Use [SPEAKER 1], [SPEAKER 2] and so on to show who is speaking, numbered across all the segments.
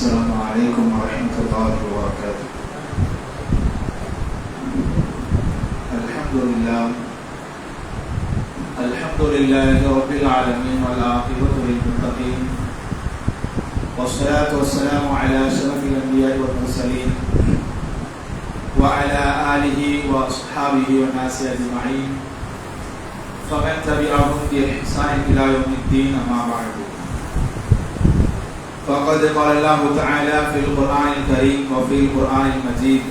[SPEAKER 1] السلام عليكم ورحمة الله وبركاته. الحمد لله رب العالمين والعاقبة للمتقين والصلاة والسلام على أشرف الأنبياء والمرسلين وعلى آله وأصحابه والناس أجمعين فمن تبعهم بإحسان إلى يوم الدين. أما بعد، فقد قال الله تعالى في القرآن الكريم وفي القرآن المجيد: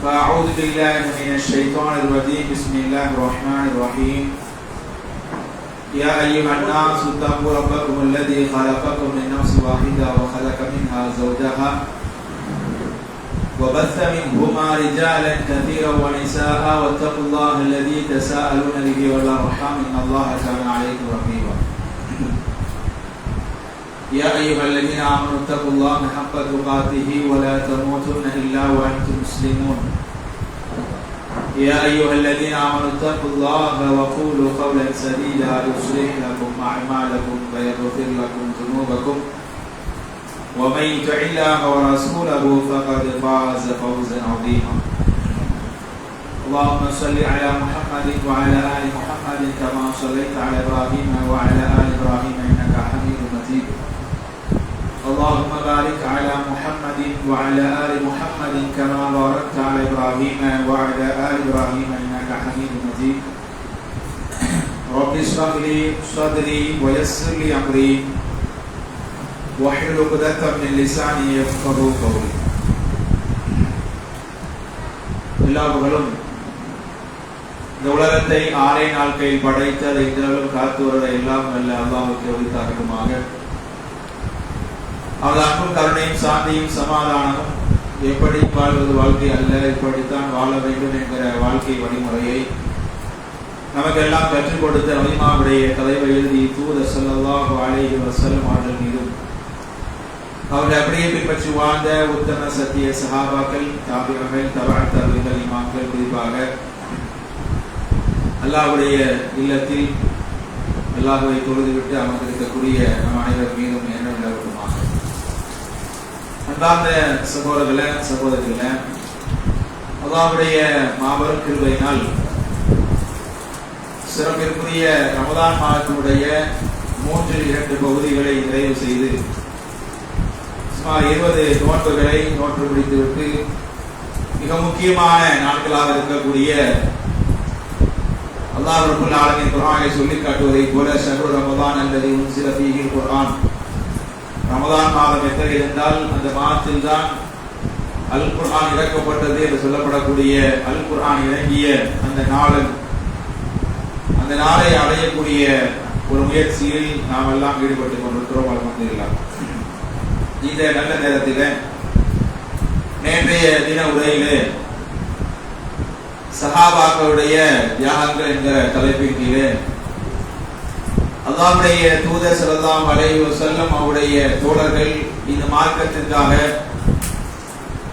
[SPEAKER 1] فأعوذ بالله من الشيطان الرجيم. بسم الله الرحمن الرحيم. يا أيها الناس اتقوا ربكم الذي خلقكم من نفس واحدة وخلق منها زوجها وبث منهما رجالا كثيرا ونساء واتقوا الله الذي تساءلون به والأرحام إن الله كان عليكم رقيبا. يا أيها الذين آمنوا اتقوا الله حق تقاته ولا تموتن إلا وأنتم مسلمون. يا أيها الذين آمنوا اتقوا الله وقولوا قولا سديدا يصلح لكم أعمالكم ويغفر لكم ذنوبكم ومن يطع الله ورسوله فقد فاز فوزا عظيما. اللهم صل على محمد وعلى آل محمد كما صليت على إبراهيم وعلى آل إبراهيم إنك حميد مجيد. اللهم بارك على محمد وعلى آل محمد كما باركت على إبراهيم وعلى آل إبراهيم إنك حميد مجيد. رب اشرح لي صدري ويسر لي أمري واحلل عقدة من لساني يفقهوا قولي. எல்லா புகழும் இந்த உலகத்தை ஆறே நாட்களில் படைத்து அதை இன்றளவும் காத்து வருட எல்லாம் வல்ல அல்லாஹ்வுக்கு உரித்தாகட்டுமாக. அவரது அன்பும் கருணையும் சாந்தியும் சமாதானமும் எப்படி வாழ்வது வாழ்க்கை அல்ல, இப்படித்தான் வாழ வேண்டும் என்கிற வாழ்க்கை வழிமுறையை நமக்கெல்லாம் கற்றுக் கொடுத்த மதீனாவுடைய தலைவர் எழுதி தூதர் ஸல்லல்லாஹு அலைஹி வஸல்லம் அவர்கள் மீதும் அவர்கள் அப்படியே பின்பற்றி வாழ்ந்த உத்தம சத்திய சஹாபாக்கள், தாபிஈன்கள், தபஅத் தாபிஈன்கள், இமாம்கள், குறிப்பாக அல்லாஹ்வுடைய இல்லத்தில் அல்லாஹ்வை தொழுதுவிட்டு அமர்ந்திருக்கக்கூடிய நம் அனைவர் மீதும் என்ன நிலவட்டுமாக. அன்பார்ந்த சகோதரர்களே, சகோதரிகளே, அல்லாஹ்வுடைய மாபெரும் கிருபையினால் சிறப்பிற்குரிய ரமலான் மாதத்தினுடைய 3-2 பகுதிகளை நிறைவு செய்து சுமார் 20 நோன்புகளை நோற்று முடித்துவிட்டு மிக முக்கியமான நாட்களாக இருக்கக்கூடிய அல்லாஹ் ரப்பல் ஆலமீன் குர்ஆனை சொல்லி காட்டுவதை போல ஷஹ்ரு ரமலான் அல்லதி உன்சில ஃபீஹில் குர்ஆன், ரமலான் மாதம் எத்தகையது என்றால் அந்த மாதத்தில் தான் அல் குர்ஆன் இறக்கப்பட்டது என்று சொல்லப்படக்கூடிய அல் குர்ஆன் இறங்கிய அந்த நாளை அடையக்கூடிய ஒரு முயற்சியில் நாம் எல்லாம் ஈடுபட்டுக் கொண்டிருக்கிறோம். அல்ஹம்துலில்லாஹ். இந்த நல்ல நேரத்தில் நேற்றைய தின உரையிலே சஹாபாக்களுடைய தியாகங்கள் என்கிற தலைப்பின் கீழே அல்லாஹ்வுடைய தூதர் ஸல்லல்லாஹு அலைஹி வஸல்லம் அவருடைய தோழர்கள் இந்த மார்க்கத்திற்காக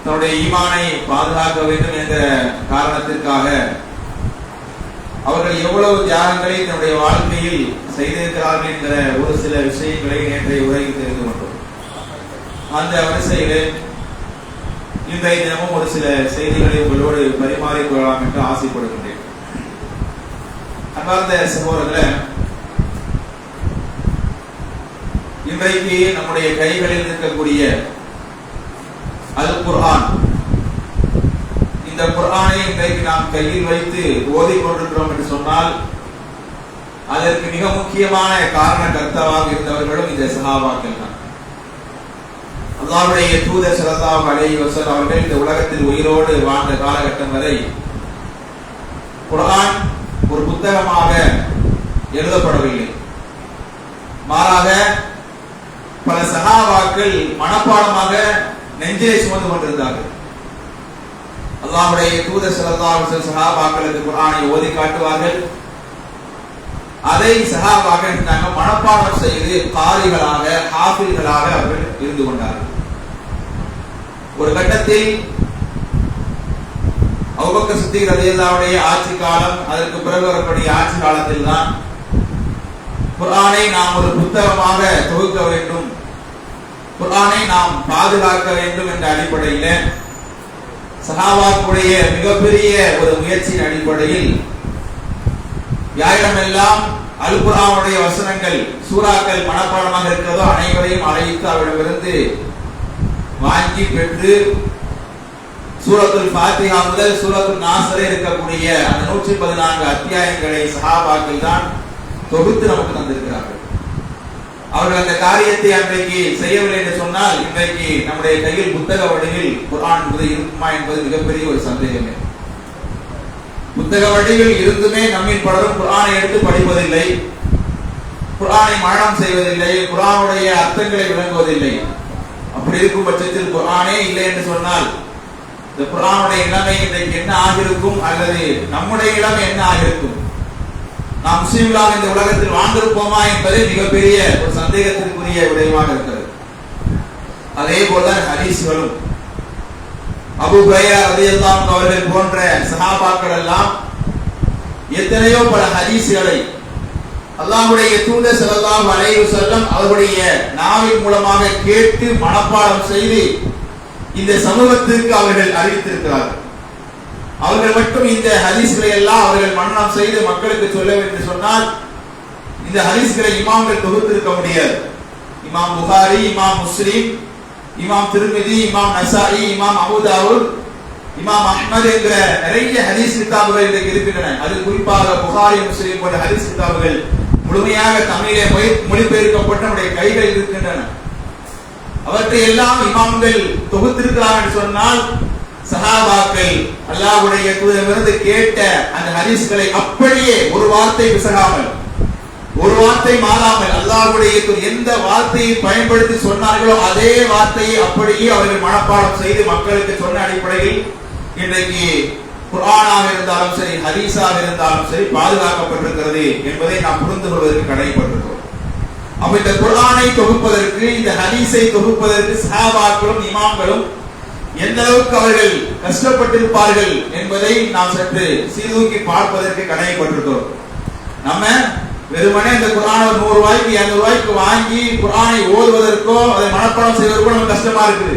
[SPEAKER 1] தன்னுடைய ஈமானை பாதுகாக்க வேண்டும் என்ற காரணத்திற்காக அவர்கள் எவ்வளவு தியாகங்களை தன்னுடைய வாழ்க்கையில் செய்திருக்கிறார்கள் என்கிற ஒரு சில விஷயங்களை நேற்றைய உரையில் தெரிந்து கொண்டோம். அந்த வரிசையிலே இன்றைய தினமும் ஒரு சில செய்திகளை உங்களோடு பரிமாறிக் கொள்ளலாம் என்று ஆசைப்படுகின்றேன். அன்பார்ந்த சகோதரர்களே, இன்றைக்கு நம்முடைய கைகளில் இருக்கக்கூடிய அல் குர்ஆன், இந்த குர்ஆனை இன்றைக்கு நாம் கையில் வைத்து ஓதிக்கொண்டிருக்கிறோம் என்று சொன்னால் அதற்கு மிக முக்கியமான காரணகர்த்தாவாக இருந்தவர்களும் இந்த சஹாபாக்கள் தான். அல்லாஹ்வுடைய தூதர் ஸல்லல்லாஹு அலைஹி வஸல்லம் அவர்கள் இந்த உலகத்தில் உயிரோடு வாழ்ந்த காலகட்டம் வரை குர்ஆன் ஒரு புத்தகமாக எழுதப்படவில்லை. மாறாக பல சஹாபாக்கள் மனப்பாடமாக நெஞ்சிலே சுமந்து கொண்டிருந்தார்கள். அல்லாஹ்வுடைய தூதர் ஸல்லல்லாஹு அலைஹி வஸல்லம் சஹாபாக்களுக்கு குர்ஆனை ஓதி காட்டுவார்கள். அதை சஹாபாக்கள் மனப்பாடம் செய்து காரிகளாக, ஹாஃபில்களாக அவர்கள் இருந்து கொண்டார்கள். ஒரு கட்டத்தில் அபூபக்கர் சித்திக் ரலியல்லாஹு அன்ஹு ஆட்சி காலம், அதற்கு பிறகு வரக்கூடிய ஆட்சி காலத்தில் தான் குர்ஆனை நாம் ஒரு புத்தகமாக தொகுக்க வேண்டும், குர்ஆனை நாம் பாதுகாக்க வேண்டும் என்ற அடிப்படையில் சஹாபாக்களுடைய மிகப்பெரிய ஒரு முயற்சியின் அடிப்படையில் யாரிடமெல்லாம் அல் குர்ஆனுடைய வசனங்கள் சூறாக்கள் மனப்பாடமாக இருக்கிறதோ அனைவரையும் அழைத்து அவரிடமிருந்து வாங்கி பெற்று சூரத்துல் ஃபாத்திஹா முதல் சூரத்துல் நாஸ் வரை இருக்கக்கூடிய அந்த 114 அத்தியாயங்களை சஹாபாக்கள் தான் தொகுத்து நமக்கு தந்திருக்கிறார்கள். அவர்கள் அந்த காரியத்தை அன்றைக்கு செய்யவில்லை என்று சொன்னால் இன்றைக்கு நம்முடைய கையில் புத்தக வடிவில் குர்ஆன் இருக்குமா என்பது மிகப்பெரிய ஒரு சந்தேகமே. புத்தக வடிவில் இருந்துமே நம்மில் பலரும் குர்ஆனை எடுத்து படிப்பதில்லை, குர்ஆனை மனனம் செய்வதில்லை, குர்ஆனுடைய அர்த்தங்களை விளங்குவதில்லை. அப்படி இருக்கும் பட்சத்தில் குர்ஆனே இல்லை என்று சொன்னால் இந்த குர்ஆனுடைய நிலைமை இன்றைக்கு என்ன ஆகிருக்கும், அல்லது நம்முடைய நிலைமை என்ன ஆகிருக்கும், நாம் முஸ்லிம்களாக இந்த உலகத்தில் வாழ்ந்திருப்போமா என்பது மிகப்பெரிய ஒரு சந்தேகத்திற்குரிய விடயமாக இருக்கிறது. அதே போலதான் ஹதீஸ்களும். அபூ ஹுரைரா ரலியல்லாஹு அன்ஹு அவர்கள் போன்ற சஹாபாக்கள் எல்லாம் எத்தனையோ பல ஹதீஸ்களை அல்லாஹ்வுடைய தூதர் ஸல்லல்லாஹு அலைஹி வஸல்லம் அவருடைய நாவின் மூலமாக கேட்டு மனப்பாடம் செய்து இந்த சமூகத்திற்கு அவர்கள் அறிவித்திருக்கிறார்கள். அவர்கள் மட்டும் இந்த ஹதீஸ்களை எல்லாம் அவர்கள் மனனம் செய்து மக்களுக்கு சொல்ல வேண்டும் என்று சொன்னால் இந்த ஹதீஸ்களை இமாம்கள் தொகுத்திருக்க முடியாது. இமாம் புகாரி, இமாம் முஸ்லிம், இமாம் திருமிதி, இமாம் நசாயி, இமாம் அபூ தாவூத், இமாம் அஹ்மத் என்கிற நிறைய ஹதீஸ் கிதாபுகள் இன்றைக்கு இருக்கின்றன. அது குறிப்பாக புகாரி, முஸ்லிம் போன்ற ஹதீஸ் கிதாபுகள் முழுமையாக தமிழிலே மொழிபெயர்க்கப்பட்டு நம்முடைய கைகளில் இருக்கின்றன. அவற்றை எல்லாம் இமாம்கள் தொகுத்திருக்கிறார்கள் என்று சொன்னால் சஹாபாக்கள் அல்லாஹ்வுடைய தூதரிடமிருந்து கேட்ட அந்த ஹதீஸ்களை அப்படியே ஒரு வார்த்தை பிசகாமல், ஒரு வார்த்தை மாறாமல் அல்லாஹ்வுடைய எந்த வார்த்தையை பயன்படுத்தி சொன்னார்களோ அதே வார்த்தையை அப்படியே அவர்கள் மனப்பாடம் செய்து மக்களுக்கு சொன்ன அடிப்படையில் இன்றைக்கு குர்ஆனாக இருந்தாலும் சரி, ஹதீஸாக இருந்தாலும் சரி பாதுகாக்கப்பட்டிருக்கிறது என்பதை நாம் புரிந்து கொள்வதற்கு கடமைப்பட்டிருக்கிறோம். அப்ப இந்த குர்ஆனை தொகுப்பதற்கு, இந்த ஹதீஸை தொகுப்பதற்கு சஹாபாக்களும் இமாம்களும் எந்த அளவுக்கு அவர்கள் கஷ்டப்பட்டிருப்பார்கள் என்பதை நாம் சற்று சீர்தூக்கி பார்ப்பதற்கு கடமைப்பட்டிருக்கிறோம். நம்ம வெறுமனே இந்த குர்ஆனை 100 ரூபாய்க்கு 200 ரூபாய்க்கு வாங்கி குர்ஆனை ஓதுவதற்கோ அதை மனப்பாடம் செய்வதற்கோ நமக்கு கஷ்டமா இருக்குது.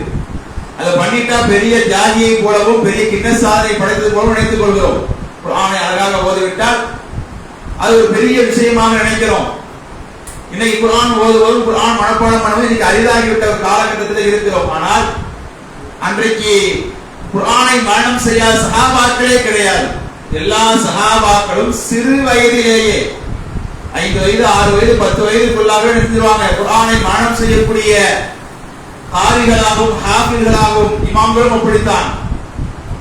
[SPEAKER 1] அதை பண்ணிட்டா பெரிய ஜாதியை போலவும் பெரிய கிண்ண சாதனை படைத்தது போல நினைத்துக் கொள்கிறோம். குர்ஆனை அழகாக ஓதிவிட்டால் அது ஒரு பெரிய விஷயமாக நினைக்கிறோம். இன்னைக்கு குர்ஆன் ஓதுவதும் குர்ஆன் மனப்பாடம் பண்ணுவது இன்னைக்கு அரிதாகிவிட்ட ஒரு காலகட்டத்தில் இருக்கிறோம். ஆனால் அன்றைக்கு குர்ஆனை மனனம் செய்யாத சஹாபாக்களே கிடையாது. எல்லா சஹாபாக்களும் சிறு வயதிலேயே 5 வயது, 6 வயது, 10 வயதுக்குள்ளாக நிறுத்திடுவாங்க. குர்ஆனை மனனம் செய்யக்கூடிய காரிகளாகவும் ஹாஃபில்களாகவும் இமாம்களும் அப்படித்தான்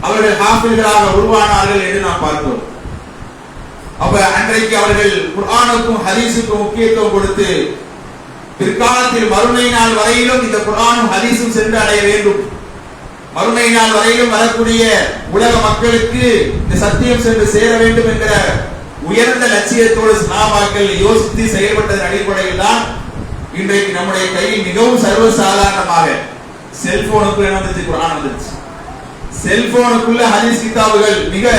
[SPEAKER 1] அவர்கள் ஹாஃபில்களாக உருவானார்கள் என்று நாம் பார்க்கிறோம். அப்ப அன்றைக்கு அவர்கள் குர்ஆனுக்கும் ஹதீஸுக்கும் முக்கியத்துவம் கொடுத்து பிற்காலத்தில் மறுமை நாள் வரையிலும் இந்த குர்ஆனும் ஹதீஸும் சென்று அடைய வேண்டும், மறுமை நாள் வரையிலும் வரக்கூடிய உலக மக்களுக்கு இந்த சத்தியம் சென்று சேர வேண்டும் என்கிற உயர்ந்த லட்சியத்தோடு சஹாபாக்கள் யோசித்து செயல்பட்டதன் அடிப்படையில் தான் இன்றைக்கு நம்முடைய கையில் மிகவும் சர்வசாதாரணமாக செல்போனுக்குள்ள வந்துச்சு, குர்ஆன் வந்துச்சு. செல்போனுக்குள்ள ஹதீஸ் கிதாபுகள் மிக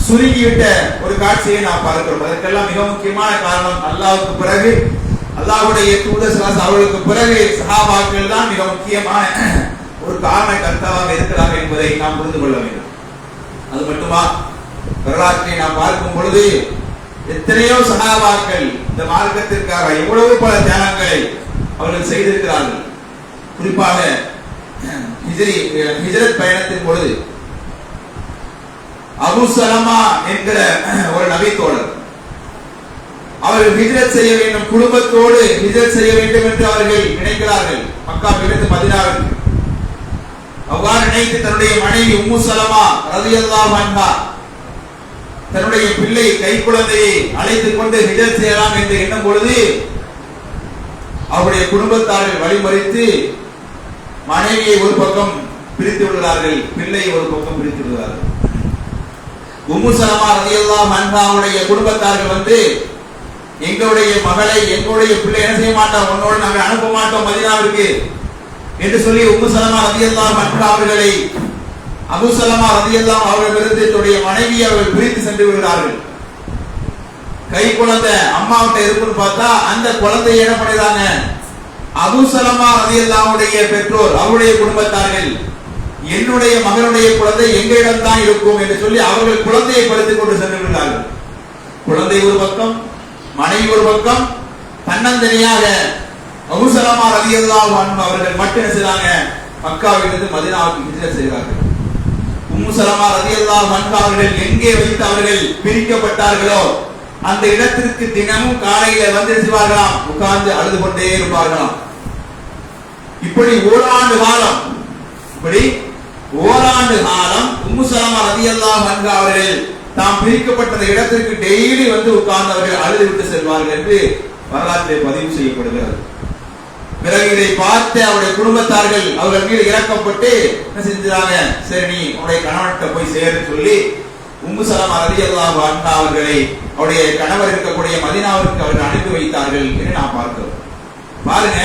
[SPEAKER 1] சுருங்கிவிட்ட ஒரு காட்சியை நாம் பார்க்கிறோம். அதற்கெல்லாம் மிக முக்கியமான காரணம் அல்லாஹ்வுக்கு பிறகு, அல்லாஹ்வுடைய தூதர் ஸல்லல்லாஹு அலைஹி அவர்களுக்கு பிறகு சஹாபாக்கள் தான் மிக முக்கியமான ஒரு காரண கர்த்தாவாக இருக்கிறார்கள் என்பதை நாம் புரிந்து கொள்ள வேண்டும். அது மட்டுமா, வரலாற்றை நாம் பார்க்கும் பொழுது எத்தனையோ சஹாபாக்கள் இந்த மார்க்கத்திற்காக எவ்வளவு பல தியாகங்களை அவர்கள் செய்திருக்கிறார்கள். குறிப்பாக ஹிஜ்ரத் பயணத்தின் பொழுது அபூ சலமா என்கிற ஒரு நபி தோழர், அவர்கள் ஹிஜ்ரத் செய்ய வேண்டும், குடும்பத்தோடு ஹிஜ்ரத் செய்ய வேண்டும் என்று அவர்கள் நினைக்கிறார்கள் மக்காவிலிருந்து மதீனாவிற்கு. அவ்வாறு நினைத்து தன்னுடைய மனைவி உம்மு சலமா ரலியல்லாஹு அன்ஹா தன்னுடைய பிள்ளை கை குழந்தையை அழைத்துக் கொண்டு ஹிஜ்ரத் செய்யலாம் என்று எண்ணும் பொழுது அவருடைய குடும்பத்தார்கள் வழிமறித்து மனைவியை ஒரு பக்கம் பிரித்து விடுகிறார்கள், பிள்ளையை ஒரு பக்கம் பிரித்து விடுகிறார்கள். உம்மு சலமா ரலியல்லாஹு அன்ஹாவுடைய குடும்பத்தார்கள் வந்து எங்களுடைய மகளை எங்களுடைய பிள்ளை என்ன செய்ய மாட்டோம், உன்னோடு நாங்கள் அனுப்ப மாட்டோம் மதீனாவிற்கு என்று சொல்லி உம்மு சலமா ரலியல்லாஹு அன்ஹா அவர்களை அபூ சலமா ரலியல்லாஹு அவர்களிடமிருந்து தன்னுடைய மனைவியை அவர்கள் பிரித்து சென்று விடுகிறார்கள். கை குழந்தை அம்மாவிட்ட இருக்குன்னு பார்த்தா அந்த குழந்தையை என்ன பண்ணிடுறாங்க, அபூ சலமா ரலியல்லாஹுடைய பெற்றோர், அவருடைய குடும்பத்தார்கள், என்னுடைய மகனுடைய குழந்தை எங்களிடம் தான் இருக்கும் என்று சொல்லி அவர்கள் குழந்தையை படுத்திக் கொண்டு சென்று விட்டார்கள். குழந்தை ஒரு பக்கம், மனைவி ஒரு பக்கம், தன்னந்தனியாக அபூ சலமா ரலியல்லாஹு அன்ஹு அவர்கள் மட்டும் என்ன செய்றாங்க, மக்காவிலிருந்து மதீனாவுக்கு ஹிஜ்ரத் செய்கிறார்கள். உம்மு சலமா ரலியல்லாஹு அன்ஹா அவர்கள் எங்கே வைத்து அவர்கள் பிரிக்கப்பட்டார்களோ அந்த இடத்திற்கு தினமும் காலையில வந்து செய்வார்களாம், உட்கார்ந்து அழுது கொண்டே இருப்பார்களாம். இப்படி ஓராண்டு காலம் உம்மு சலமா ரலியல்லாஹு அன்ஹா அவர்கள் தாம் பிரிக்கப்பட்ட இடத்திற்கு டெய்லி வந்து உட்கார்ந்து அவர்கள் அழுது விட்டு செல்வார்கள் என்று வரலாற்றிலே பதிவு செய்யப்படுகிறது. பிறகு இதை பார்த்து அவருடைய குடும்பத்தார்கள் அவர்கள் மீது இறக்கப்பட்டு என்ன செஞ்சாங்க, சரி நீ உன்னுடைய கணவன்கிட்ட போய் சேருன்னு சொல்லி உம்மு சலமா ரலியல்லாஹு அன்ஹா அவர்களை அவருடைய கணவர் இருக்கக்கூடிய மதீனாவிற்கு அவர்கள் அனுப்பி வைத்தார்கள் என்று நாம் பார்க்கிறோம். பாருங்க,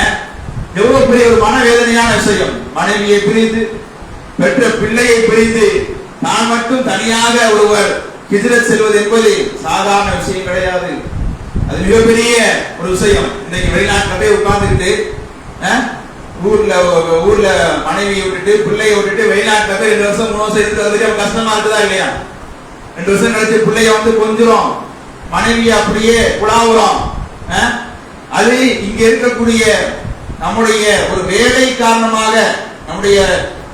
[SPEAKER 1] எவ்வளவு பெரிய ஒரு மனவேதனையான விஷயம். மனைவியை பிரிந்து, பெற்ற பிள்ளையை பிரிந்து, நான் மட்டும் தனியாக ஒருவர் ஹிஜ்ரத் செல்வது என்பது சாதாரண விஷயம் கிடையாது. அது மிகப்பெரிய ஒரு விஷயம். இன்னைக்கு வெளிநாட்டுல போய் உட்கார்ந்துட்டு ஊர்ல மனைவியை விட்டுட்டு பிள்ளையை விட்டுட்டு வெளிநாட்டுல போய் 2 வருஷம் 3 வருஷம் இருக்கிறது கஷ்டமா இருக்குதா இல்லையா? 2 வருஷம் கழிச்சு பிள்ளைய வந்து கொஞ்சம் மனைவியை அப்படியே குழாவுறோம். அது இங்க இருக்கக்கூடிய நம்முடைய ஒரு வேலை காரணமாக நம்முடைய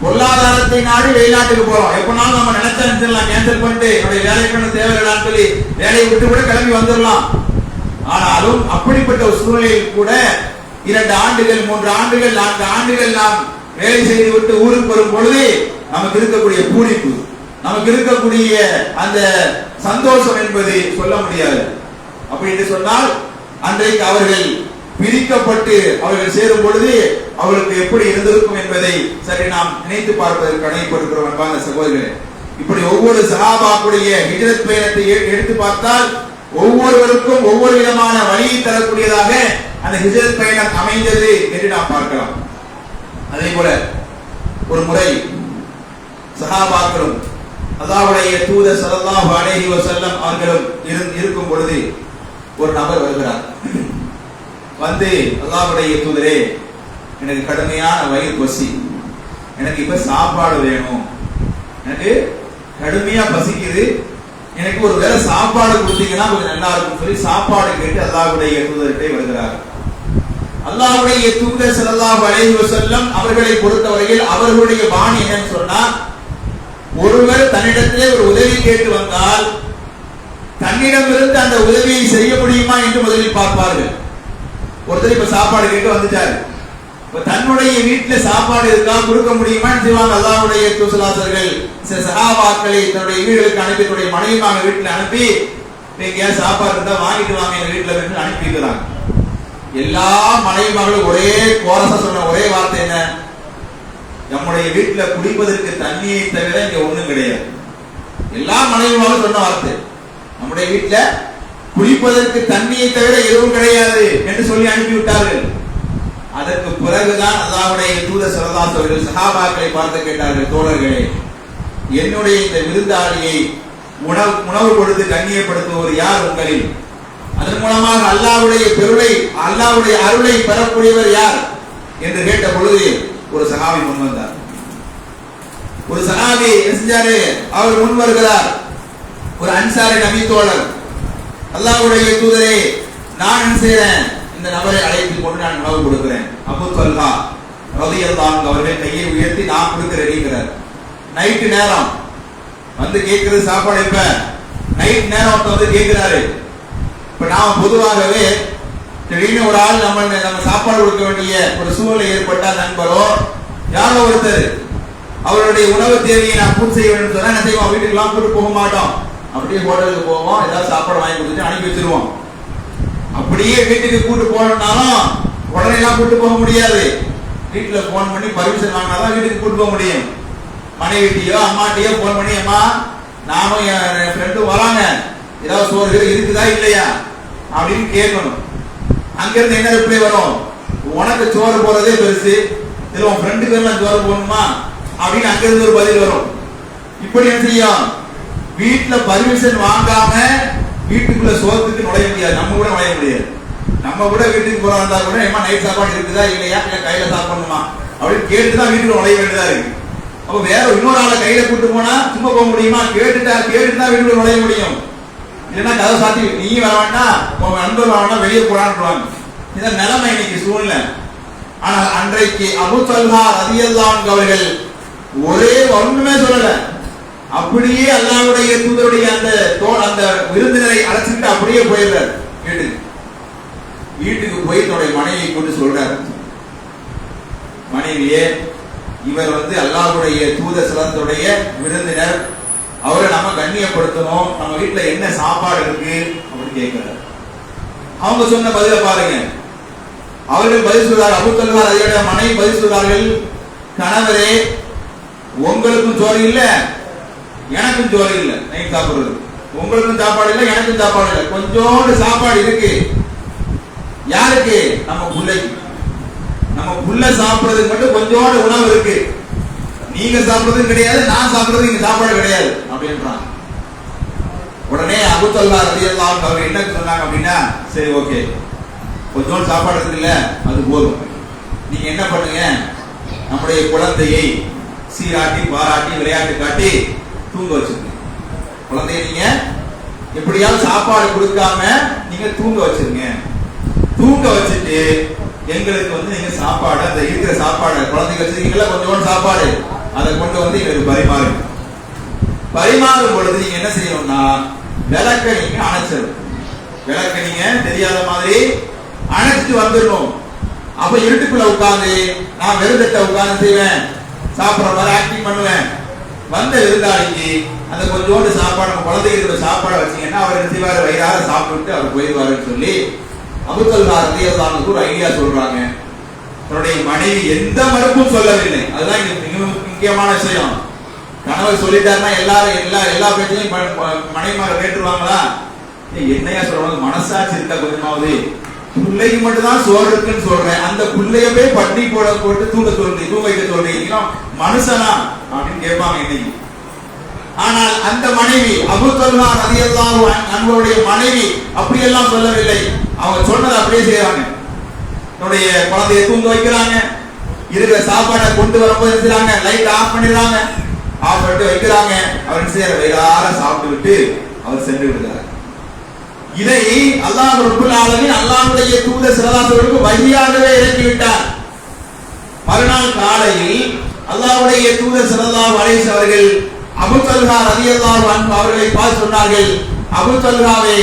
[SPEAKER 1] பொருளாதாரத்தை நாடி வெளிநாட்டுக்கு போறோம். எப்பனாலும் நம்ம நினைச்சா கேன்சல் பண்ணிட்டு என்னுடைய வேலைக்கு தேவையில்லான்னு சொல்லி வேலையை விட்டு கூட கிளம்பி வந்துடலாம். ஆனாலும் அப்படிப்பட்ட ஒரு சூழ்நிலையில் கூட 2 ஆண்டுகள் 3 ஆண்டுகள் 4 ஆண்டுகள் நாம் வேலை செய்து விட்டு ஊருக்கு வரும் பொழுது நமக்கு இருக்கக்கூடிய பூரிப்பு, நமக்கு இருக்கக்கூடிய அந்த சந்தோஷம் என்பது சொல்ல முடியாது. அப்படி என்று சொன்னால் அன்றைக்கு அவர்கள் பிரிக்கப்பட்டு அவர்கள் சேரும் பொழுது அவர்களுக்கு எப்படி இருந்திருக்கும் என்பதை சரி நாம் நினைத்து பார்ப்பதற்கு கடமைப்பட்டிருக்கிறோம் அன்பான சகோதரர்களே. இப்படி ஒவ்வொரு சஹாபாக்குடைய ஹிஜ்ரத் பயணத்தை எடுத்து பார்த்தால் ஒவ்வொருவருக்கும் ஒவ்வொரு விதமான வழியை தரக்கூடியதாக அந்த ஹிஜ்ரத் பயணம் அமைந்தது என்று நாம் பார்க்கலாம். அதே போல ஒரு முறை சஹாபாக்களும் அல்லாஹ்வுடைய தூதர் ஸல்லல்லாஹு அலைஹி வஸல்லம் அவர்களும் இருக்கும் பொழுது ஒரு நபர் வருகிறார். வந்து, அல்லாஹ்வுடைய தூதரே, எனக்கு கடுமையான வயிறு பசி, எனக்கு இப்ப சாப்பாடு வேணும், எனக்கு கடுமையா பசிக்குது, எனக்கு ஒரு வேளை சாப்பாடு கொடுத்தீங்கன்னா கொஞ்சம் நல்லா இருக்கும் சொல்லி சாப்பாடு கேட்டு அல்லாஹ்வுடைய தூதர்கிட்ட வருகிறார். அல்லாஹ்வுடைய தூதர் ஸல்லல்லாஹு அலைஹி வஸல்லம் அவர்களை பொறுத்தவரையில் அவர்களுடைய பாணி என்னன்னு சொன்னா, ஒருவர் தன்னிடத்திலே ஒரு உதவி கேட்டு வந்தால் தன்னிடமிருந்து அந்த உதவியை செய்ய முடியுமா என்று முதலில் பார்ப்பார்கள். ஒருத்தர் இப்ப சாப்பாடு கேட்டு வந்துட்டாரு, இப்ப தன்னுடைய வீட்டுல சாப்பாடு இருக்கா, கொடுக்க முடியுமா செய்வாங்க. அல்லாஹ்வுடைய தூதர்கள் சில சஹாபாக்களை தன்னுடைய வீடுகளுக்கு அனுப்பி தன்னுடைய மனைவியாக வீட்டுல அனுப்பி, நீங்க ஏன் சாப்பாடு இருந்தா வாங்கிட்டு வாங்க எங்க வீட்டுல இருந்து அனுப்பி இருக்கிறாங்க. எல்லா மனைவிமார்களும் ஒரே கோரசா சொன்ன ஒரே வார்த்தை என்ன, நம்முடைய வீட்டுல குடிப்பதற்கு தண்ணியை தவிர இங்க ஒண்ணும் கிடையாது. எல்லா மனைவிமார்களும் சொன்ன வார்த்தை, நம்முடைய வீட்டுல குடிப்பதற்கு தண்ணியை தவிர எதுவும் கிடையாது என்று சொல்லி அனுப்பிவிட்டார்கள். அதற்கு பிறகுதான் அல்லாஹ்வுடைய தூதர் ஸல்லல்லாஹு அலைஹி வஸல்லம் சஹாபாக்களை பார்த்து கேட்டார்கள், தோழர்களே, என்னுடைய இந்த விருந்தாளியை உணவு கொடுத்து கண்ணியப்படுத்துவர் யார் உங்களில்? அதன் மூலமாக அல்லாஹ்வுடைய பெருளை அல்லாஹ்வுடைய அருளை பெறக்கூடியவர் யார் என்று கேட்ட பொழுது ஒரு சஹாபி முன் வந்தார். ஒரு சஹாபி செஞ்சாரு, அவர் முன் வருகிறார். ஒரு அன்சாரி நபி தோழர், அல்லாஹ்வுடைய தூதரே, நான் என்ன செய்றேன், இந்த நபரை அழைத்து கொண்டு நான் உணவு கொடுக்கிறேன். அபூ தல்ஹா ரலியல்லாஹு அன்ஹு அவர்கள் கையை உயர்த்தி நான் கொடுக்கிறேன். நைட்டு நேரம் வந்து கேட்கிறது சாப்பாடு. இப்ப நைட் நேரம் வந்து கேட்கிறாரு. இப்ப நாம பொதுவாகவே திடீர்னு ஒரு ஆள் நம்ம சாப்பாடு கொடுக்க வேண்டிய ஒரு சூழ்நிலை ஏற்பட்டால் நண்பரோ யாரோ ஒருத்தர் அவருடைய உணவு தேவையை நான் பூர்த்தி செய்ய வேண்டும் சொன்னா என்ன செய்வோம், வீட்டுக்கெல்லாம் கூட்டு போக மாட்டோம், அப்படியே ஹோட்டலுக்கு போவோம், ஏதாவது சாப்பாடு வாங்கி கொடுத்துட்டு அனுப்பி வச்சிருவோம். அப்படியே வீட்டுக்கு கூட்டு போனாலும் உடனே எல்லாம் கூட்டு போக முடியாது. வீட்டுல போன் பண்ணி பர்மிஷன் வாங்கினாதான் வீட்டுக்கு கூட்டு போக முடியும். மனைவிட்டியோ அம்மாட்டியோ போன் பண்ணி, அம்மா நானும் என் ஃப்ரெண்டும் வராங்க, ஏதாவது சோறு இருக்குதா இல்லையா அப்படின்னு கேட்கணும். அங்கிருந்து என்ன ரிப்ளை வரும், உனக்கு சோறு போறதே பெருசு, இதுல உன் ஃப்ரெண்டுக்கு எல்லாம் சோறு போடணுமா அப்படின்னு அங்கிருந்து ஒரு பதில் வரும். இப்படி என்ன செய்யும், வீட்டுல பர்மிஷன் வாங்காம வீட்டுக்குள்ள சோத்துக்கு நுழைய முடியாது, நம்ம கூட நுழைய முடியாது.
[SPEAKER 2] நம்ம கூட வீட்டுக்கு போறதா கூட ஏமா நைட் சாப்பாடு இருக்குதா இல்லையா, இல்ல கையில சாப்பிடணுமா அப்படின்னு கேட்டுதான் வீட்டுக்கு நுழைய வேண்டியதா இருக்கு. அப்ப வேற இன்னொரு ஆளை கையில கூட்டு போனா சும்மா போக முடியுமா? கேட்டுதான் வீட்டுக்கு நுழைய முடியும். இல்லைன்னா கதை சாத்தி நீ வர வேண்டாம், உங்க நண்பர் வர வேண்டாம், வெளியே போறான்னு. இதான் நிலைமை இன்னைக்கு சூழ்நிலை. ஆனால் அன்றைக்கு அபூ தல்ஹா ரலியல்லாஹு அன்ஹு அவர்கள் ஒரே ஒண்ணுமே சொல்லல, அப்படியே அல்லாஹ்வுடைய தூதருடைய அந்த விருந்தினரை அழைச்சிட்டு அப்படியே போயிடுறார் வீட்டுக்கு போய் தன்னுடைய மனைவியை கொண்டு சொல்றார், மனைவியே, இவர் அல்லாஹ்வுடைய தூதர் ஸல்லல்லாஹுடைய விருந்தினர், அவரை நம்ம கண்ணியப்படுத்தணும், நம்ம வீட்டுல என்ன சாப்பாடு இருக்கு அப்படின்னு கேட்கிறார். அவங்க சொன்ன பதில பாருங்க. அவர்கள் பதில் சொல்றார், அபூ தல்ஹா ரலியல்லாஹு அன்ஹு மனைவி பதில் சொல்றார்கள், கணவரே, உங்களுக்கும் சோறு இல்ல எனக்கும் சோறு இல்ல, நைட் சாப்பிடுறது, உங்களுக்கும் சாப்பாடு இல்ல எனக்கும் சாப்பாடு இல்ல, கொஞ்சோண்டு சாப்பாடு இருக்கு. யாருக்கு? நம்ம புள்ளைக்கு. நம்ம புள்ள சாப்பிடுறதுக்கு மட்டும் கொஞ்சோண்டு உணவு இருக்கு, நீங்க சாப்பிடுறது கிடையாது, நான் சாப்பிடுறது இங்க சாப்பாடு கிடையாது அப்படின்றாங்க. உடனே அபூ தல்ஹா ரலியல்லாஹு அன்ஹு அவர் என்ன சொன்னாங்க அப்படின்னா, சரி ஓகே, கொஞ்சோண்டு சாப்பாடு இருக்குல்ல அது போதும், நீங்க என்ன பண்ணுங்க, நம்முடைய குழந்தையை சீராட்டி பாராட்டி விளையாட்டு காட்டி தூங்க வச்சிருங்க. குழந்தைய நீங்க எப்படியாவது சாப்பாடு கொடுக்காம நீங்க தூங்க வச்சிருங்க. தூங்க வச்சுட்டு எங்களுக்கு நீங்க சாப்பாடு, அந்த இருக்கிற சாப்பாடு, குழந்தைங்க வச்சிருக்கீங்களா கொஞ்சோண்டு சாப்பாடு, அதை கொண்டு எங்களுக்கு பரிமாறுங்க. பரிமாறும் பொழுது நீங்க என்ன செய்யணும்னா, விளக்க நீங்க அணைச்சிடணும். விளக்க நீங்க தெரியாத மாதிரி அணைச்சிட்டு வந்துடணும். அப்ப இருட்டுக்குள்ள உட்கார்ந்து நான் வெறுதட்ட உட்கார்ந்து செய்வேன், சாப்பிடுற மாதிரி ஆக்டிங் பண்ணுவேன். வந்த விருந்தாளிக்கு அந்த கொஞ்சோண்டு சாப்பாடு, குழந்தைகளுக்கு சாப்பாடு வச்சீங்கன்னா அவர் என்ன செய்வாரு, வயிறார சாப்பிட்டு அவர் போயிடுவாருன்னு சொல்லி அபூ தல்ஹா ரலியல்லாஹு அன்ஹு ஒரு ஐடியா சொல்றாங்க. தன்னுடைய மனைவி எந்த மறுப்பும் சொல்லவில்லை. அதுதான் மிக முக்கியமான விஷயம். கணவர் சொல்லிட்டாருன்னா எல்லா பேச்சையும் மனைவிமார் கேட்டுருவாங்களா? என்னையா சொல்றாங்க, மனசாட்சி இருக்கா கொஞ்சமாவது? பிள்ளைக்கு மட்டும் தான் சோறு இருக்குன்னு சொல்றேன், அந்த பிள்ளைய போய் பட்டி போட்டு தூங்க வைக்க சொல்றீங்க, மனுஷனா அப்படின்னு கேட்பாங்க இன்னைக்கு. ஆனால் அந்த மனைவி அபூ தல்ஹா ரலியல்லாஹு அன்ஹுடைய மனைவி அப்படியெல்லாம் சொல்லவில்லை. அவங்க சொன்னதை அப்படியே செய்யறாங்க. தன்னுடைய குழந்தையை தூங்க வைக்கிறாங்க, இருக்கிற சாப்பாடை கொண்டு வரும்போது செய்யறாங்க, லைட் ஆஃப் பண்ணிடுறாங்க, ஆஃப் பண்ணிட்டு வைக்கிறாங்க. அவர் செய்யற வயிறார சாப்பிட்டு விட்டு அவர் சென்று விடுகிறார். இதை அல்லாஹ் ரப்பல் ஆலமீன் அல்லாஹ்வுடைய தூதர் ஸல்லல்லாஹு அலைஹி வஸல்லம் வஹியாகவே இறக்கி விட்டார். மறுநாள் காலையில் அல்லாஹ்வுடைய தூதர் ஸல்லல்லாஹு அலைஹி வஸல்லம் அவர்கள் அபூ தல்ஹா ரலியல்லாஹு அன்ஹு அவர்களை பார்த்து சொன்னார்கள், அபூ தல்ஹாவே,